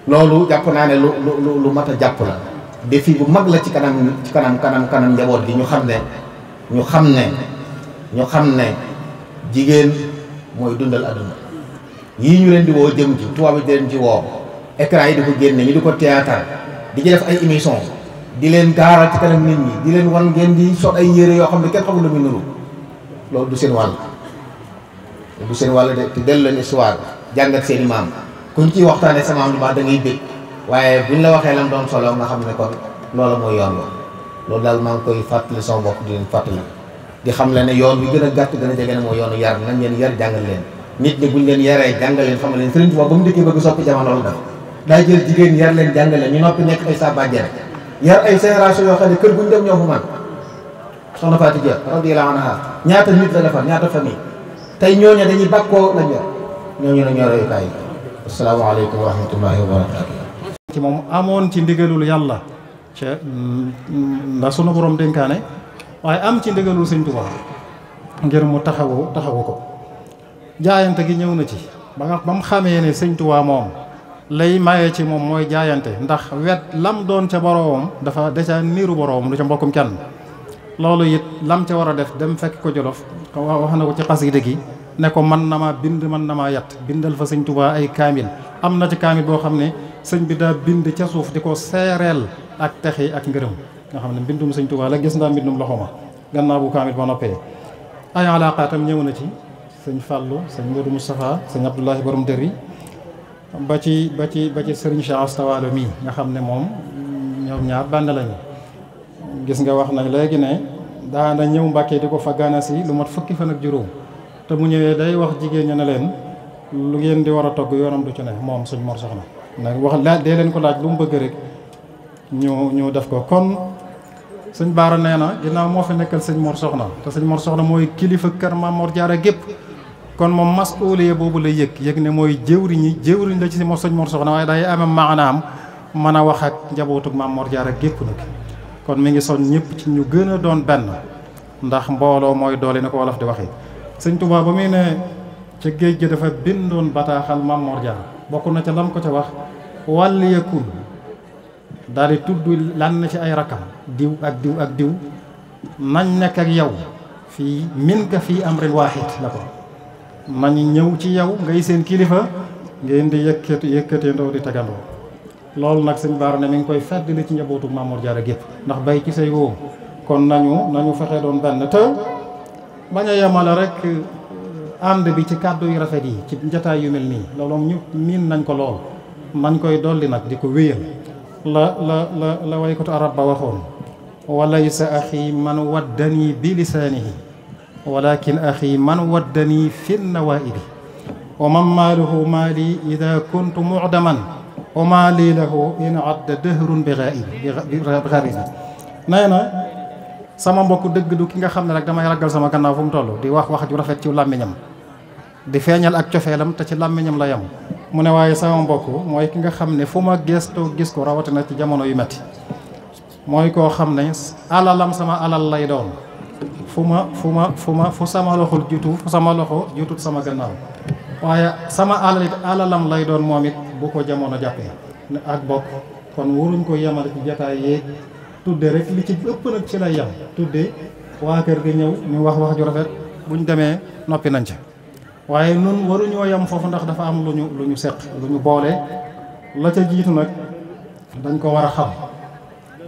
loolu jàpp naa ne lu mat a jàpp la, défi bu mag la ci kanam njaboot gi. ñu xam ne jigéen mooy dundal adduna. yii ñu leen di woo jëm ci tubaab bi di leen ci woo, écran yi di ko génne ñu di ko théâtre di ci def ay émission di leen gaaral ci kanam nit ñi di leen wan ngeen di sot ay yére yoo xam ne kenn xamul lu muy nuru. loolu du seen wàll de te dellu leen histoire jàngat seeni maam. kuñ ciy waxtaanee sama am lu baax da ngay bég, waaye buñ la waxee lam doon solo nga xam ne kon loola mooy yoon wa. loolu daal maa ngi koy fàttali sama bopp di leen fàttali di xam le ne yoon bi gën a gàtt gën a jege ne mooy yoonu yar. nañ leen yar jàngal leen nit ñi buñ leen yaree jàngal leen xamal leen Sëriñ Tuubaa ba mu dikkee bëgg soppi jamono loolu def daa jël jigéen yar leen jàngal leen ñu noppi nekk ay saa bàjjere yar ay génération yoo xam ne kër guñ dem ñoo fu man. soxna Fatou Dia radiyallahu anha ñaata nit la defar ñaata famille tey ñooñu dañuy bàkkoo lañ yor ñooñu la ñoo royukaay. asalaamaaleykum wa rahmatullahi wa barakaatu. ci moom amoon ci ndigalul yàlla ca ndax sunu borom dénkaane waaye am ci ndigalul Sëñ Tuubaa ngir mu taxawu ko jaayante gi ñëw na ci ba mu xamee ne Sëñ Tuubaa moom lay maye ci moom mooy jaayante ndax wet lam doon ca boroomam dafa deca niiru boroomam du ca mbokkum kenn. loolu it lam ca war a def dem fekk ko Jolof wax na ko ci xasida gi ne ko man na maa bind man na maa yat bindal fa Sëñ Tuubaa ay kaamil. am na ci kaamil boo xam ne sëñ bi daa bind ca suuf di ko seereel ak texe ak ngërëm nga xam ne mbindum Sëñ Tuubaa la gis ndaa mbindum loxo ma gannaaw bu kaamil ba noppee. ay alaaqaatam ñëw na ci sëñ Fallou sëñ Modou Moustapha sëñ Abdoulahi borom dër yi ba ci sëriñ Cheikh Astawalo mii nga xam ne moom ñoom ñaar bànd lañu. gis nga wax nañ léegi ne daana ñëw Mbàkke di ko fa gana si lu mat fukki fan ak juróom te mu ñëwee day wax jigéen ña ne leen lu ngeen di war a togg yoonam du ci ne moom suñ Mor Soxna nag wax laaj dee leen ko laaj lu mu bëgg rek ñu def ko. kon sëñ Baara nee na ginnaaw moo fi nekkal sëñ Mor Soxna te sëñ Mor Soxna mooy kilifa kër Maam Mor Jaara gépp kon moom masuuliya boobu la yëg ne mooy jëwriñ la ci si sëñ Mor Soxna waaye day amee maanaam mën a wax ak njabootug Maam Mor Jaara gépp nag kon mi ngi soñ ñëpp ci ñu gën a doon benn ndax mbooloo mooy doole ni ko wolof di waxee. sëñ Tuubaa ba muy ne ca géej gi dafa bindoon bataaxal Maam Mor Jaara bokk na ca lam ko ca wax wàll yakun daal di tudd lan na ci ay rakkam diw ak diw nañ nekk ak yow fii min ka fii amrin waahid la ko nañ ñëw ci yow ngay seen kilifa ngeen di yëkkatee di tegandoo. loolu nag sëñ Baara ne mi ngi koy feddali ci njabootu Maam Mor Jaara gépp ndax bay ci say wóom kon nañu fexe doon benn te bañ a yemale rek ànd bi ci kàddu yu rafet yi ci njataay yu mel nii loolu ñu miin nañ ko lool nañ koy dolli nag di ko wéyal la waykatu arab ba waxoon walaysa axi man waddani bi lisaanihi walakin axi man waddani fi nawaibi wa man maaluhu maali ida kuntu mucdaman wa maa lii lahu in adda dëhrun bi xaribi nee na sama mbokk dëgg du ki nga xam ne rek damay ragal sama gannaaw fu mu toll di wax ju rafet ci làmmiñam di feeñal ak cofeelam te ci làmmiñam la yem mu ne waaye sama mbokk mooy ki nga xam ne fu ma gëstoo gis ko rawatina ci jamono yu metti mooy koo xam ne alalam sama alal lay doon fu sama loxo jutut sama gannaaw waaye sama alalam lay doon moom it bu ko jamono jàppee ak bokk kon waruñ ko yemale ci jataay yeeg tudde rek li ci ëpp nag ci lay yem tudde waa kër gi ñëw ñu wax ju rafet buñ demee noppi nañ ca waaye nun waruñoo yem foofu ndax dafa am lu ñu seq lu ñu boole la ca jiitu nag dañ ko war a xam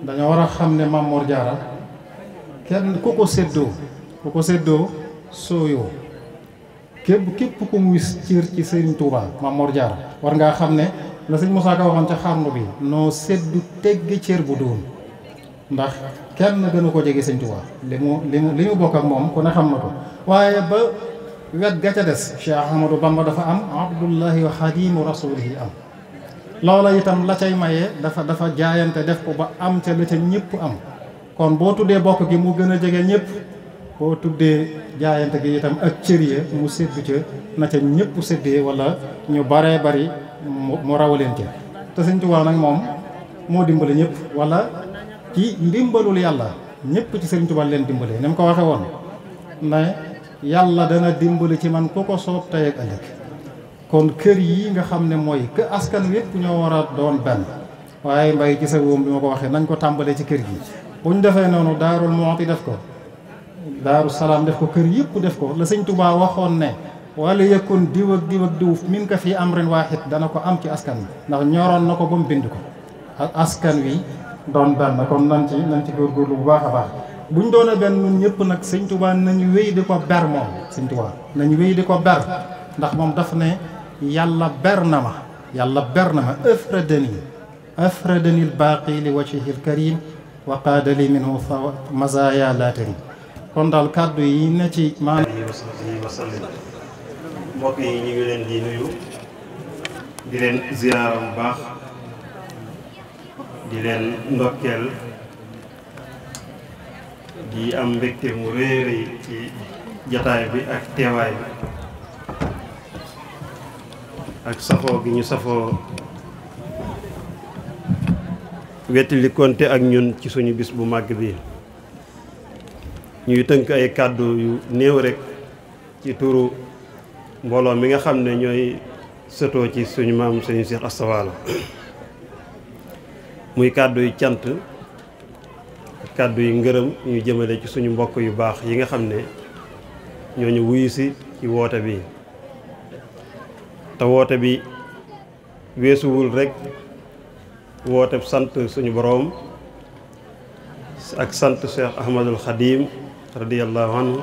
dañoo war a xam ne Maam Mor Jaara kenn ku ko séddoo sooyoo képp ku muy ciir ci Sëriñ Tuubaa Maam Mor Jaara war ngaa xam ne la sëñ Musaa Ka waxoon ca xarnu bi noo séddu tegg cër bu doon ndax kenn gënu ko jege Sëñ Tuubaa li mu bokk ak moom ku ne xam na ko waaye ba wet ga ca des Cheikh Ahmadou Bamba dafa am abdullahi wa xadimu rasulihi am loola itam la cay maye dafa jaayante def ko ba am ca la ca ñëpp am kon boo tuddee bokk gi mu gën a jege ñëpp boo tuddee jaayante gi itam ak cër ya mu séddu ca na ca ñëpp séddee wala ñu baree bari mu rawaleen ca te Sëñ Tuubaa nag moom moo dimbali ñëpp wala ci ndimbalul yàlla ñëpp ci Sëriñ Tuubaa leen dimbalee ni mu ko waxe woon ne yàlla dana dimbali ci man ku ko soob tey ak ëllëg kon kër yi nga xam ne mooy que askan wépp ñoo war a doon benn waaye mbay ci sa wóom bi ma ko waxee nañ ko tàmbalee ci kër gi buñ defee noonu Daarul Muxti def ko Daaru Salaam def ko kër yëpp def ko la Sëñ Tuubaa waxoon ne wala yëkkun diw ak diw min ka fii amrin waahid dana ko am ci askan wi ndax ñoroon na ko ba mu bind ko ak askan wi doon benn kon nañ ci góorgóorlu bu baax a baax buñ doona benn ñun ñëpp nag Sëñ Tuubaa nañu wéy di ko ber moom Sëñ Tuubaa nañu wéy di ko ber ndax moom daf ne yàlla ber na ma afradani al-baaqi li wajhihi al-karim wa qaada li minhu mazaaya laa tarim kon daal kàddu yi ne ci maanaam wa sallam mbokk yi ñu ngi leen di nuyu di leen ziyaara bu baax di leen ndokkeel di am mbégte mu réy ci jataay bi ak teewaay bi ak safoo gi ñu safoo wettali konte ak ñun ci suñu bis bu màgg bi ñuy tënk ay kàddu yu néew rekk ci turu mbooloo mi nga xam ne ñooy sëtoo ci suñu maam Sëriñ Cheikh Asta Walo muy kàddu yu cant kàddu yu ngërëm ñu jëmale ci suñu mbokk yu baax yi nga xam ne ñooñu wuyu si ci woote bi te woote bi weesuwul rekk woote sant suñu boroom ak sant Cheikh Ahmadul Khadim radiyallahu anhu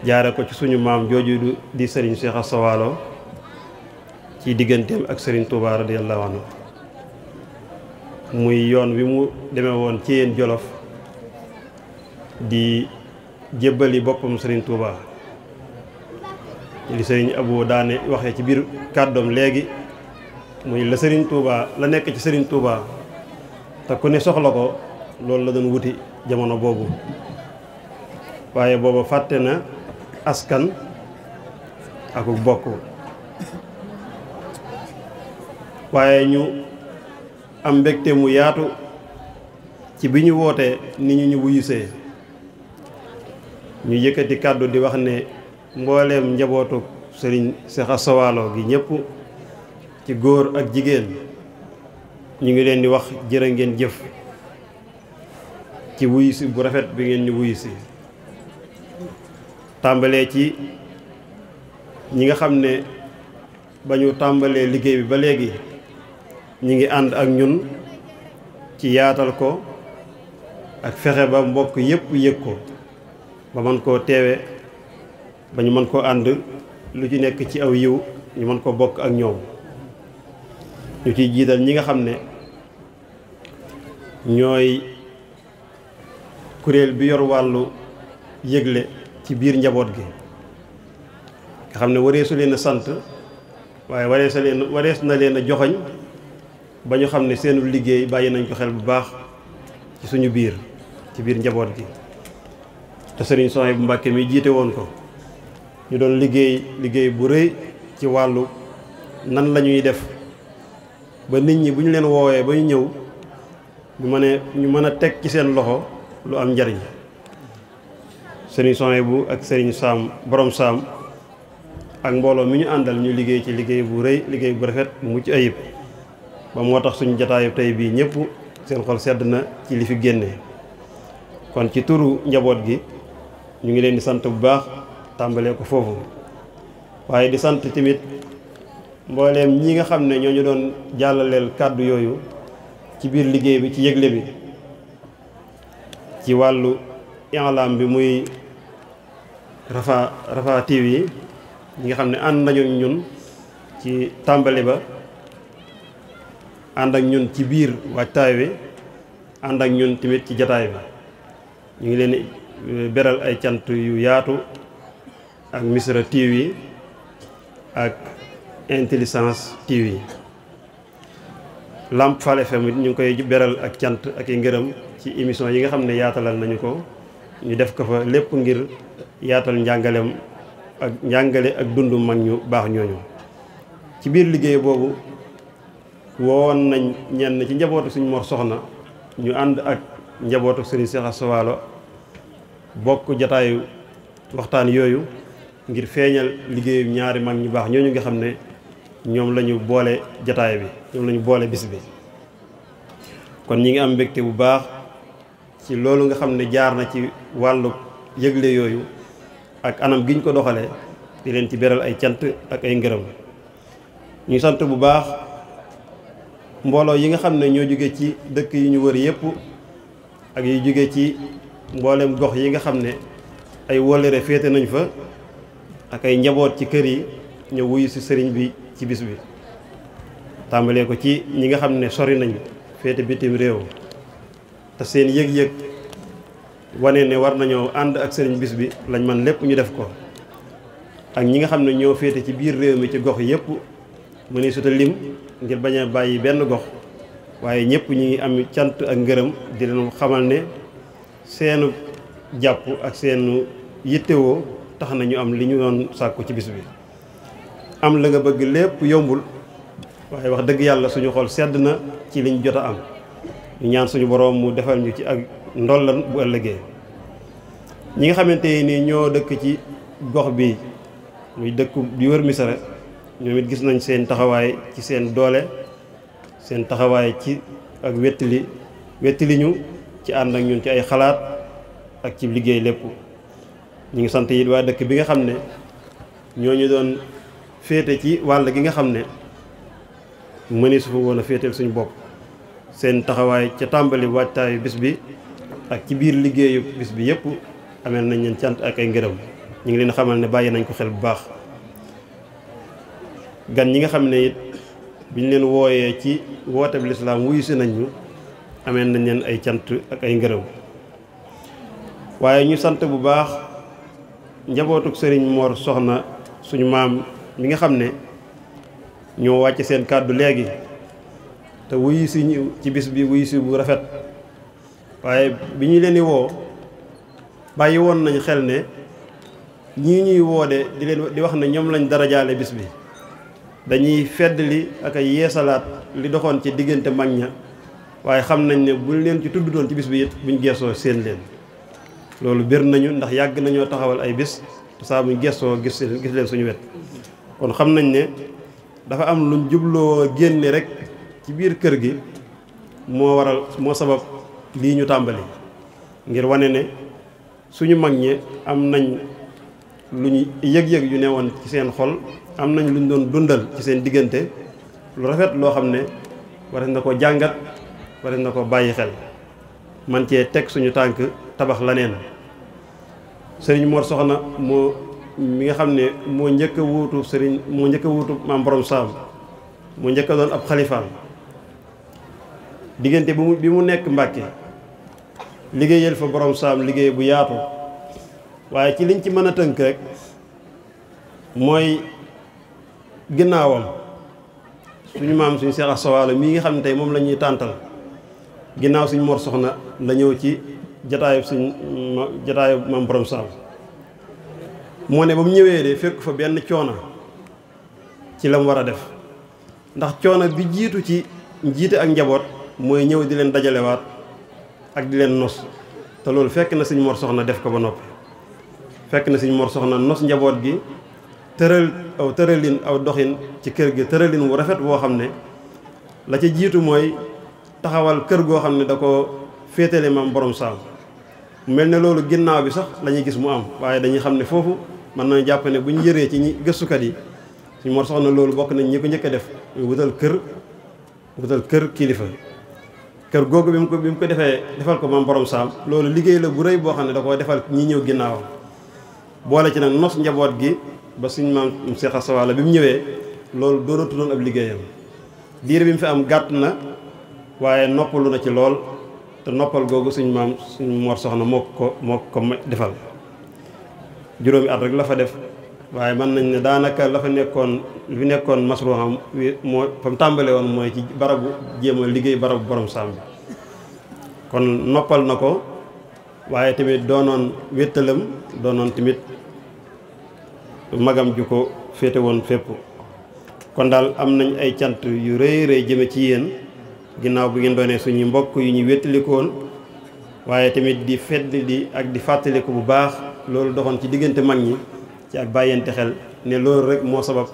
jaare ko ci suñu maam jooju di Serigne Cheikh Asta Walo ci digganteem ak Serigne Touba radiyallahu anhu muy yoon wi mu demee woon ci yéen Jolof di jébbali boppam Serigne Touba li Serigne Abou daane waxee ci biir kàddoom léegi muy la Serigne Touba la nekk ci Serigne Touba te ku ne soxla ko loolu la doon wuti jamono boobu waaye booba fàtte na askan aku bokk waaye ñu am mbégte mu yaatu ci bi ñu wootee ni ñu wuyusee ñu yëkkati kàddu di wax ne mbooleem njabootu sëriñ Cheikh Asta Walo gi ñëpp ci góor ak jigéen ñu ngi leen di wax jërë ngeen jëf ci wuyusi bu rafet bi ngeen ñu wuyusi tàmbalee ci ñi nga xam ne ba ñu tàmbalee liggéey bi ba léegi ñi ngi ànd ak ñun ci yaatal ko ak fexe ba mbokk yépp yëg ko ba mën koo teewe ba ñu mën koo ànd lu ci nekk ci aw yiw ñu mën ko bokk ak ñoom ñu ciy jiital ñi nga xam ne ñooy kuréel bi yor wàllu yëgle ci biir njaboot gi nga xam ne wareesu leen a sant waaye warees na leen a joxoñ ba ñu xam ne seenu liggéey bàyyi nañ ko xel bu baax ci suñu biir ci biir njaboot gi te sëriñ Souhaïbou Mbacké mi jiite woon ko ñu doon liggéey bu rëy ci wàllu nan la ñuy def ba nit ñi bu ñu leen woowee ba ñu ñëw ñu mën a teg ci seen loxo lu am njariñ sëriñ Souhaïbou ak sëriñ Sam borom Sam ak mbooloo mi ñu àndal ñu liggéey ci liggéey bu rëy liggéey bu rafet bu mucc ayib ba moo tax suñu jataayu tey bii ñëpp seen xol sedd na ci li fi génne kon ci turu njaboot gi ñu ngi leen di sant bu baax tàmbalee ko foofu waaye di sant tamit mbooleem ñi nga xam ne ñoo ñu doon jàllaleel kàddu yooyu ci biir liggéey bi ci yëgle bi ci wàllu i'lam bi muy Rafah TV ñi nga xam ne ànd nañu ñun ci tàmbali ba ànd ak ñun ci biir waajtaay wi ànd ak ñun tamit ci jataay bi ñu ngi leen beral ay cant yu yaatu ak Misra TV ak Intelligence TV Lamp Fall FM ñu ngi koy beral ak cant ak i ngërëm ci émission yi nga xam ne yaatalal nañu ko ñu def ko fa lépp ngir yaatal njàngale ak dundu mag ñu baax ñooñu ci biir liggéey boobu woon nañ ñenn ci njabootu suñu Mor Soxna ñu ànd ak njabootu sëriñ Cheikh Asta Walo bokk jataayu waxtaan yooyu ngir feeñal liggéeyu ñaari mag ñu baax ñooñu nga xam ne ñoom la ñu boole jataay bi ñoom la ñu boole bis bi kon ñi ngi am mbégte bu baax ci loolu nga xam ne jaar na ci wàllu yëgle yooyu ak anam giñ ko doxalee di leen ci beral ay cant ak ay ngërëm ñu sant bu baax mbooloo yi nga xam ne ñoo jóge ci dëkk yi ñu wër yépp ak yu jóge ci mboolem gox yi nga xam ne ay wóllëre féete nañ fa ak ay njaboot ci kër yi ñëw wuyu si sëriñ bi ci bis bi tàmbalee ko ci ñi nga xam ne sori nañ féete bitim réew te seen yëg-yëg wane ne war nañoo ànd ak sëriñ bis bi lañ man lépp ñu def ko ak ñi nga xam ne ñoo féete ci biir réew mi ci gox yépp mu ne suta lim ngir bañ a bàyyi benn gox waaye ñëpp ñi ngi am cant ak ngërëm di leen xamal ne seenu jàpp ak seenu yittewoo tax na ñu am li ñu doon sàkku ci bis bi am la nga bëgg lépp yombul waaye wax dëgg yàlla suñu xol sedd na ci liñ jot a am ñu ñaan suñu boroom mu defal ñu ci ak ndollan bu ëllëgee ñi nga xamante ni ñoo dëkk ci gox bi muy dëkk bi wër Misra ñoom it gis nañ seen taxawaay ci seen doole seen taxawaay ci ak wettili ñu ci ànd ak ñun ci ay xalaat ak ci liggéey lépp ñu ngi sant it waa dëkk bi nga xam ne ñoo ñu doon féete ci wàll gi nga xam ne mëni su fa woon a féeteel suñu bopp seen taxawaay ca tàmbali waajtaayu bis bi ak ci biir liggéeyu bis bi yëpp ameel nañ leen cant ak ay ngërëm ñu ngi leen xamal ne bàyyi nañ ko xel bu baax gan ñi nga xam ne it biñ leen wooyee ci woote bi lislaam wuyu si nañ ñu ameel nañ leen ay cant ak ay ngërëm waaye ñu sant bu baax njabootuk sëriñ Mor Soxna suñu maam mi nga xam ne ñoo wàcc seen kàddu léegi te wuyu si ñu ci bis bi wuyu si bu rafet waaye bi ñu leen di woo bàyyi woon nañ xel ne ñii ñuy woo de di wax ne ñoom lañ darajaale bis bi dañuy feddali ak a yeesalaat li doxoon ci diggante mag ña waaye xam nañ ne buñ leen ci tudd doon ci bis bi it buñ geesoo seen leen loolu bir nañu ndax yàgg nañoo taxawal ay bis te saa buñ geesoo gis leen suñu wet kon xam nañ ne dafa am luñ jubloo génne rek ci biir kër gi moo sabab lii ñu tàmbali ngir wane ne suñu mag ñi am nañ lu ñu yëg-yëg yu newoon ci seen xol am nañ lu ñu doon dundal ci seen diggante lu rafet loo xam ne wares na ko jàngat wares na ko bàyyi xel man cee teg suñu tànk tabax la neen sëriñ Mor Soxna mi nga xam ne moo njëkk a wuutu maam borom saam moo njëkk a doon ab xalifaam diggante bi mu nekk Mbàkke liggéeyal fa borom saam liggéey bu yaatu waaye ci liñ ci mën a tënk rek mooy ginnaawam suñu maam suñu Seex Asta Waalo mii nga xam ne tey moom la ñuy tàntal ginnaaw suñu Mor Soxna la ñëw ci jataayu maam borom saam moo ne ba mu ñëwee de fekk fa benn coono ci la mu war a def ndax coono bi jiitu ci njiite ak njaboot mooy ñëw di leen dajalewaat ak di leen nos te loolu fekk na suñu Mor Soxna def ko ba noppi fekk na suñu Mor Soxna nos njaboot gi tëralin aw doxin ci kër gi tëralin wu rafet woo xam ne la ca jiitu mooy taxawal kër goo xam ne da ko féetale maam borom saam mel ne loolu ginnaaw bi sax lañuy gis mu am waaye dañuy xam ne foofu mën nañu jàpp ne bu ñu yëree ci ñi gëstukat yi suñu Mor Soxna loolu bokk nañ ñi ko njëkk a def wutal kër kilifa kër googu bi mu ko defal ko maam borom saam loolu liggéey la bu rëy boo xam ne da koo defal ñi ñëw ginnaawam boole ci nag nos njaboot gi ba suñ maam Seex Asta Waalo bi mu ñëwee loolu doonatu doon ab liggéeyam diir bi mu fi am gàtt na waaye noppalu na ci lool te noppal googu suñ maam suñ Mor Soxna moo ko defal juróomi at rek la fa def waaye mën nañ ne daanaka la fa nekkoon masruham moo fa mu tàmbale woon mooy ci barabu jéem a liggéey barabu borom saam bi kon noppal na ko waaye tamit doonoon wéttalam doonoon tamit magam ju ko féete woon fépp kon daal am nañ ay cant yu rëy rëy jëme ci yéen ginnaaw bu ngeen doonee suñu mbokk yu ñu wéttalikoon waaye tamit di fedd ak di fàttaliku bu baax loolu doxoon ci diggante mag ñi ci ak bàyyente xel ne loolu rek moo sabab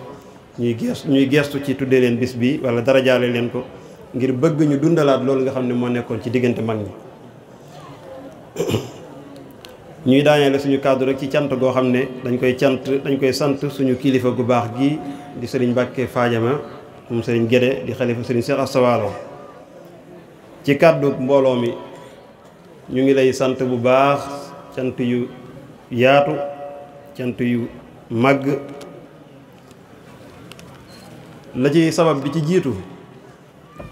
ñuy geestu ci tuddee leen bis bi wala darajaale leen ko ngir bëgg ñu dundalaat loolu nga xam ne moo nekkoon ci diggante mag ñi ñuy daaneele suñu kàddu rek ci cant goo xam ne dañ koy sant suñu kilifa gu baax gi di sëriñ Mbàkke Faajama moom sëriñ Gédé di xalifa sëriñ Seex Asta Waalo ci kàddu mbooloo mi ñu ngi lay sant bu baax cant yu yaatu cant yu màgg la ci sabab bi ci jiitu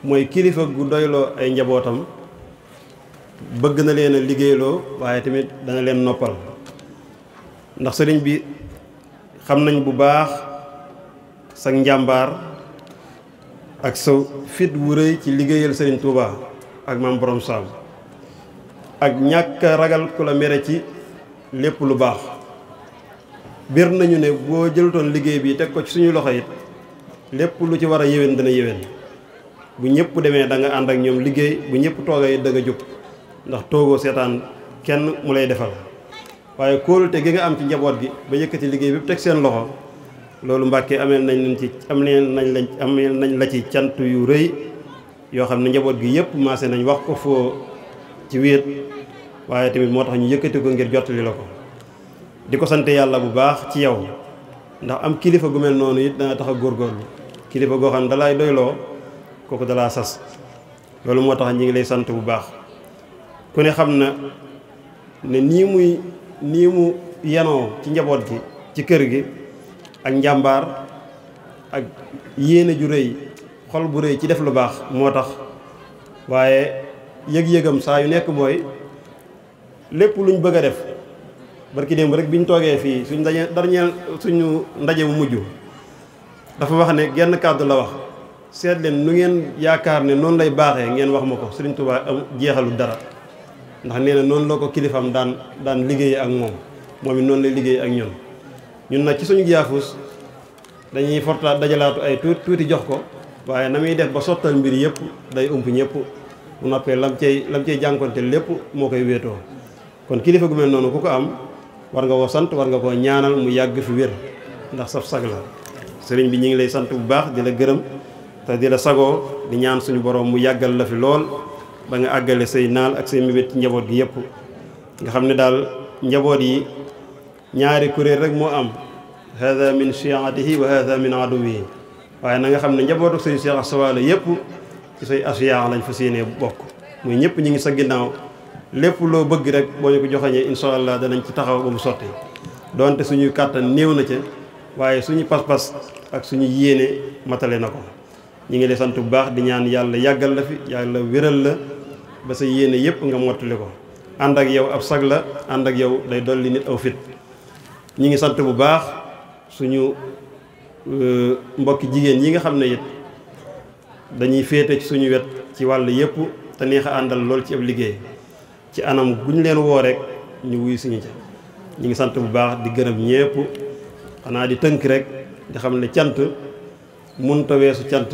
mooy kilifa gu doyloo ay njabootam bëgg na leen a liggéeyloo waaye tamit dana leen noppal ndax sëriñ bi xam nañ bu baax sa njàmbaar ak sa fit wu rëy ci liggéeyal sëriñ Touba ak maam borom saam ak ñàkk ragal ku la mere ci lépp lu baax bir nañu ne boo jëlutoon liggéey bi teg ko ci suñu loxo it lépp lu ci war a yéwén dana yéwén bu ñëpp demee da nga ànd ak ñoom liggéey bu ñëpp toogee it da nga jóg ndax toogoo seetaan kenn mu lay defal waaye kóolute gi nga am ci njaboot gi ba yëkkati liggéey bi teg seen loxo loolu Mbàkke ameel nañ la ci cant yu rëy yoo xam ne njaboot gi yëpp maase nañ wax ko foo ci wéet waaye tamit moo tax ñu yëkkati ko ngir jottali la ko di ko sant yàlla bu baax ci yow ndax am kilifa gu mel noonu it dana tax a góorgóorlu kilifa goo xam ne dalay doyloo kooku dalaa sas loolu moo tax ñi ngi lay sant bu baax ku ne xam na ne nii mu yanoo ci njaboot gi ci kër gi ak njàmbaar ak yéene ju rëy xol bu rëy ci def lu baax moo tax waaye yëg-yëgam saa yu nekk mooy lépp luñ bëgg a def barki démb rek bi ñu toogee fii suñu ndaje mu mujj dafa wax ne genn kàddu la wax seet leen nu ngeen yaakaar ne noonu lay baaxee ngeen wax ma ko Sëriñ Tuubaa am jeexalu dara ndax nee na noonu la ko kilifaam daan liggéey ak moom it noonu lay liggéey ak ñun nag ci suñu yaafus dañuy fortaat dajalaatu ay tuuti jox ko waaye na muy def ba sottal mbir yëpp day ëmp ñëpp bu noppee lam cay jànkonte lépp moo koy wéetoo kon kilifa gu mel noonu ku ko am war nga koo sant war nga koo ñaanal mu yàgg fi wér ndax saf sag la sëriñ bi ñu ngi lay sant bu baax di la gërëm te di la sagoo di ñaan suñu borom mu yàggal la fi lool ba nga àggale say naal ak say mébét ci njaboot gi yëpp nga xam ne daal njaboot yi ñaari kuréel rek moo am hada min chiatihi wa hada min aduwihi waaye na nga xam ne njabootu sëñ Cheikh Asta Walo yëpp ci say asiya lañ fas yéenee bokk muy ñëpp ñu ngi sa ginnaaw lépp loo bëgg rek boo ñu ko joxañee insha allah danañ ci taxaw ba mu sotti donte suñuy kàttan néew na ca waaye suñu pas-pas ak suñu yéene matale na ko ñu ngi lay sant bu baax di ñaan yàlla yàggal la fi yàlla wéral la ba sa yéene yëpp nga mottali ko ànd ak yow ab sag la ànd ak yow day dolli nit aw fit ñi ngi sant bu baax suñu mbokki jigéen yi nga xam ne it dañuy féete ci suñu wet ci wàll yëpp te neex a àndal lool ci ab liggéey ci anam gu ñu leen woo rek ñu wuy suñu ca ñi ngi sant bu baax di gërëm ñépp xanaa di tënk rek di xam ne cant munta weesu cant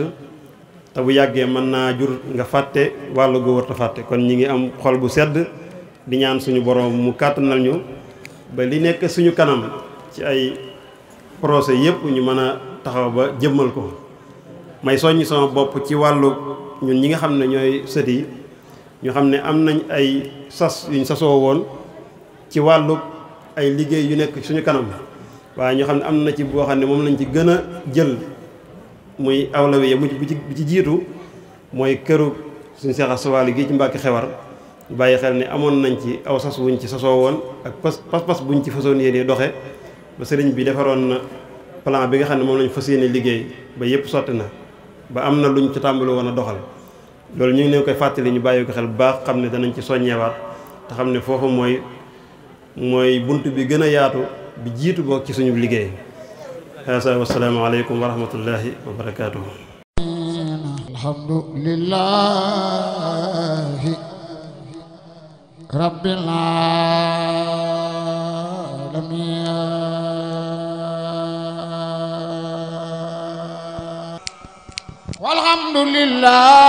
te bu yàggee mën naa jur nga fàtte wàllu gu warta fàtte kon ñi ngi am xol bu sedd di ñaan suñu borom mu kàttanal ñu ba li nekk suñu kanam ci ay procès yëpp ñu mën a taxaw ba jëmmal ko may soññ sama bopp ci wàllu ñun ñi nga xam ne ñooy sët yi ñu xam ne am nañ ay sas yuñ sasoo woon ci wàllu ay liggéey yu nekk suñu kanam waaye ñu xam ne am na ci boo xam ne moom lañ ci gën a jël muy awlawiya mu bi ci jiitu mooy këru suñu Cheikh Asta Walo gi ci Mbàkke Xewar bàyyi xel ne amoon nañ ci aw sas wuñ ci sasoo woon ak pas-pas buñ ci façon yéene doxe ba sëriñ bi defaroon na plan bi nga xam ne moom lañ fas yéene liggéey ba yëpp sotti na ba am na luñ ci tàmbali woon a doxal loolu ñu ngi leen koy fàttali ñu bàyyi ko xel bu baax xam ne danañ ci soññewaat te xam ne foofu mooy bunt bi gën a yaatu bi jiitu boog ci suñu liggéey hasa wassalaamu aleykum wa rahmatullahi wa barakaatuhu alhamdulillahi rabbil alamin walhamdulillah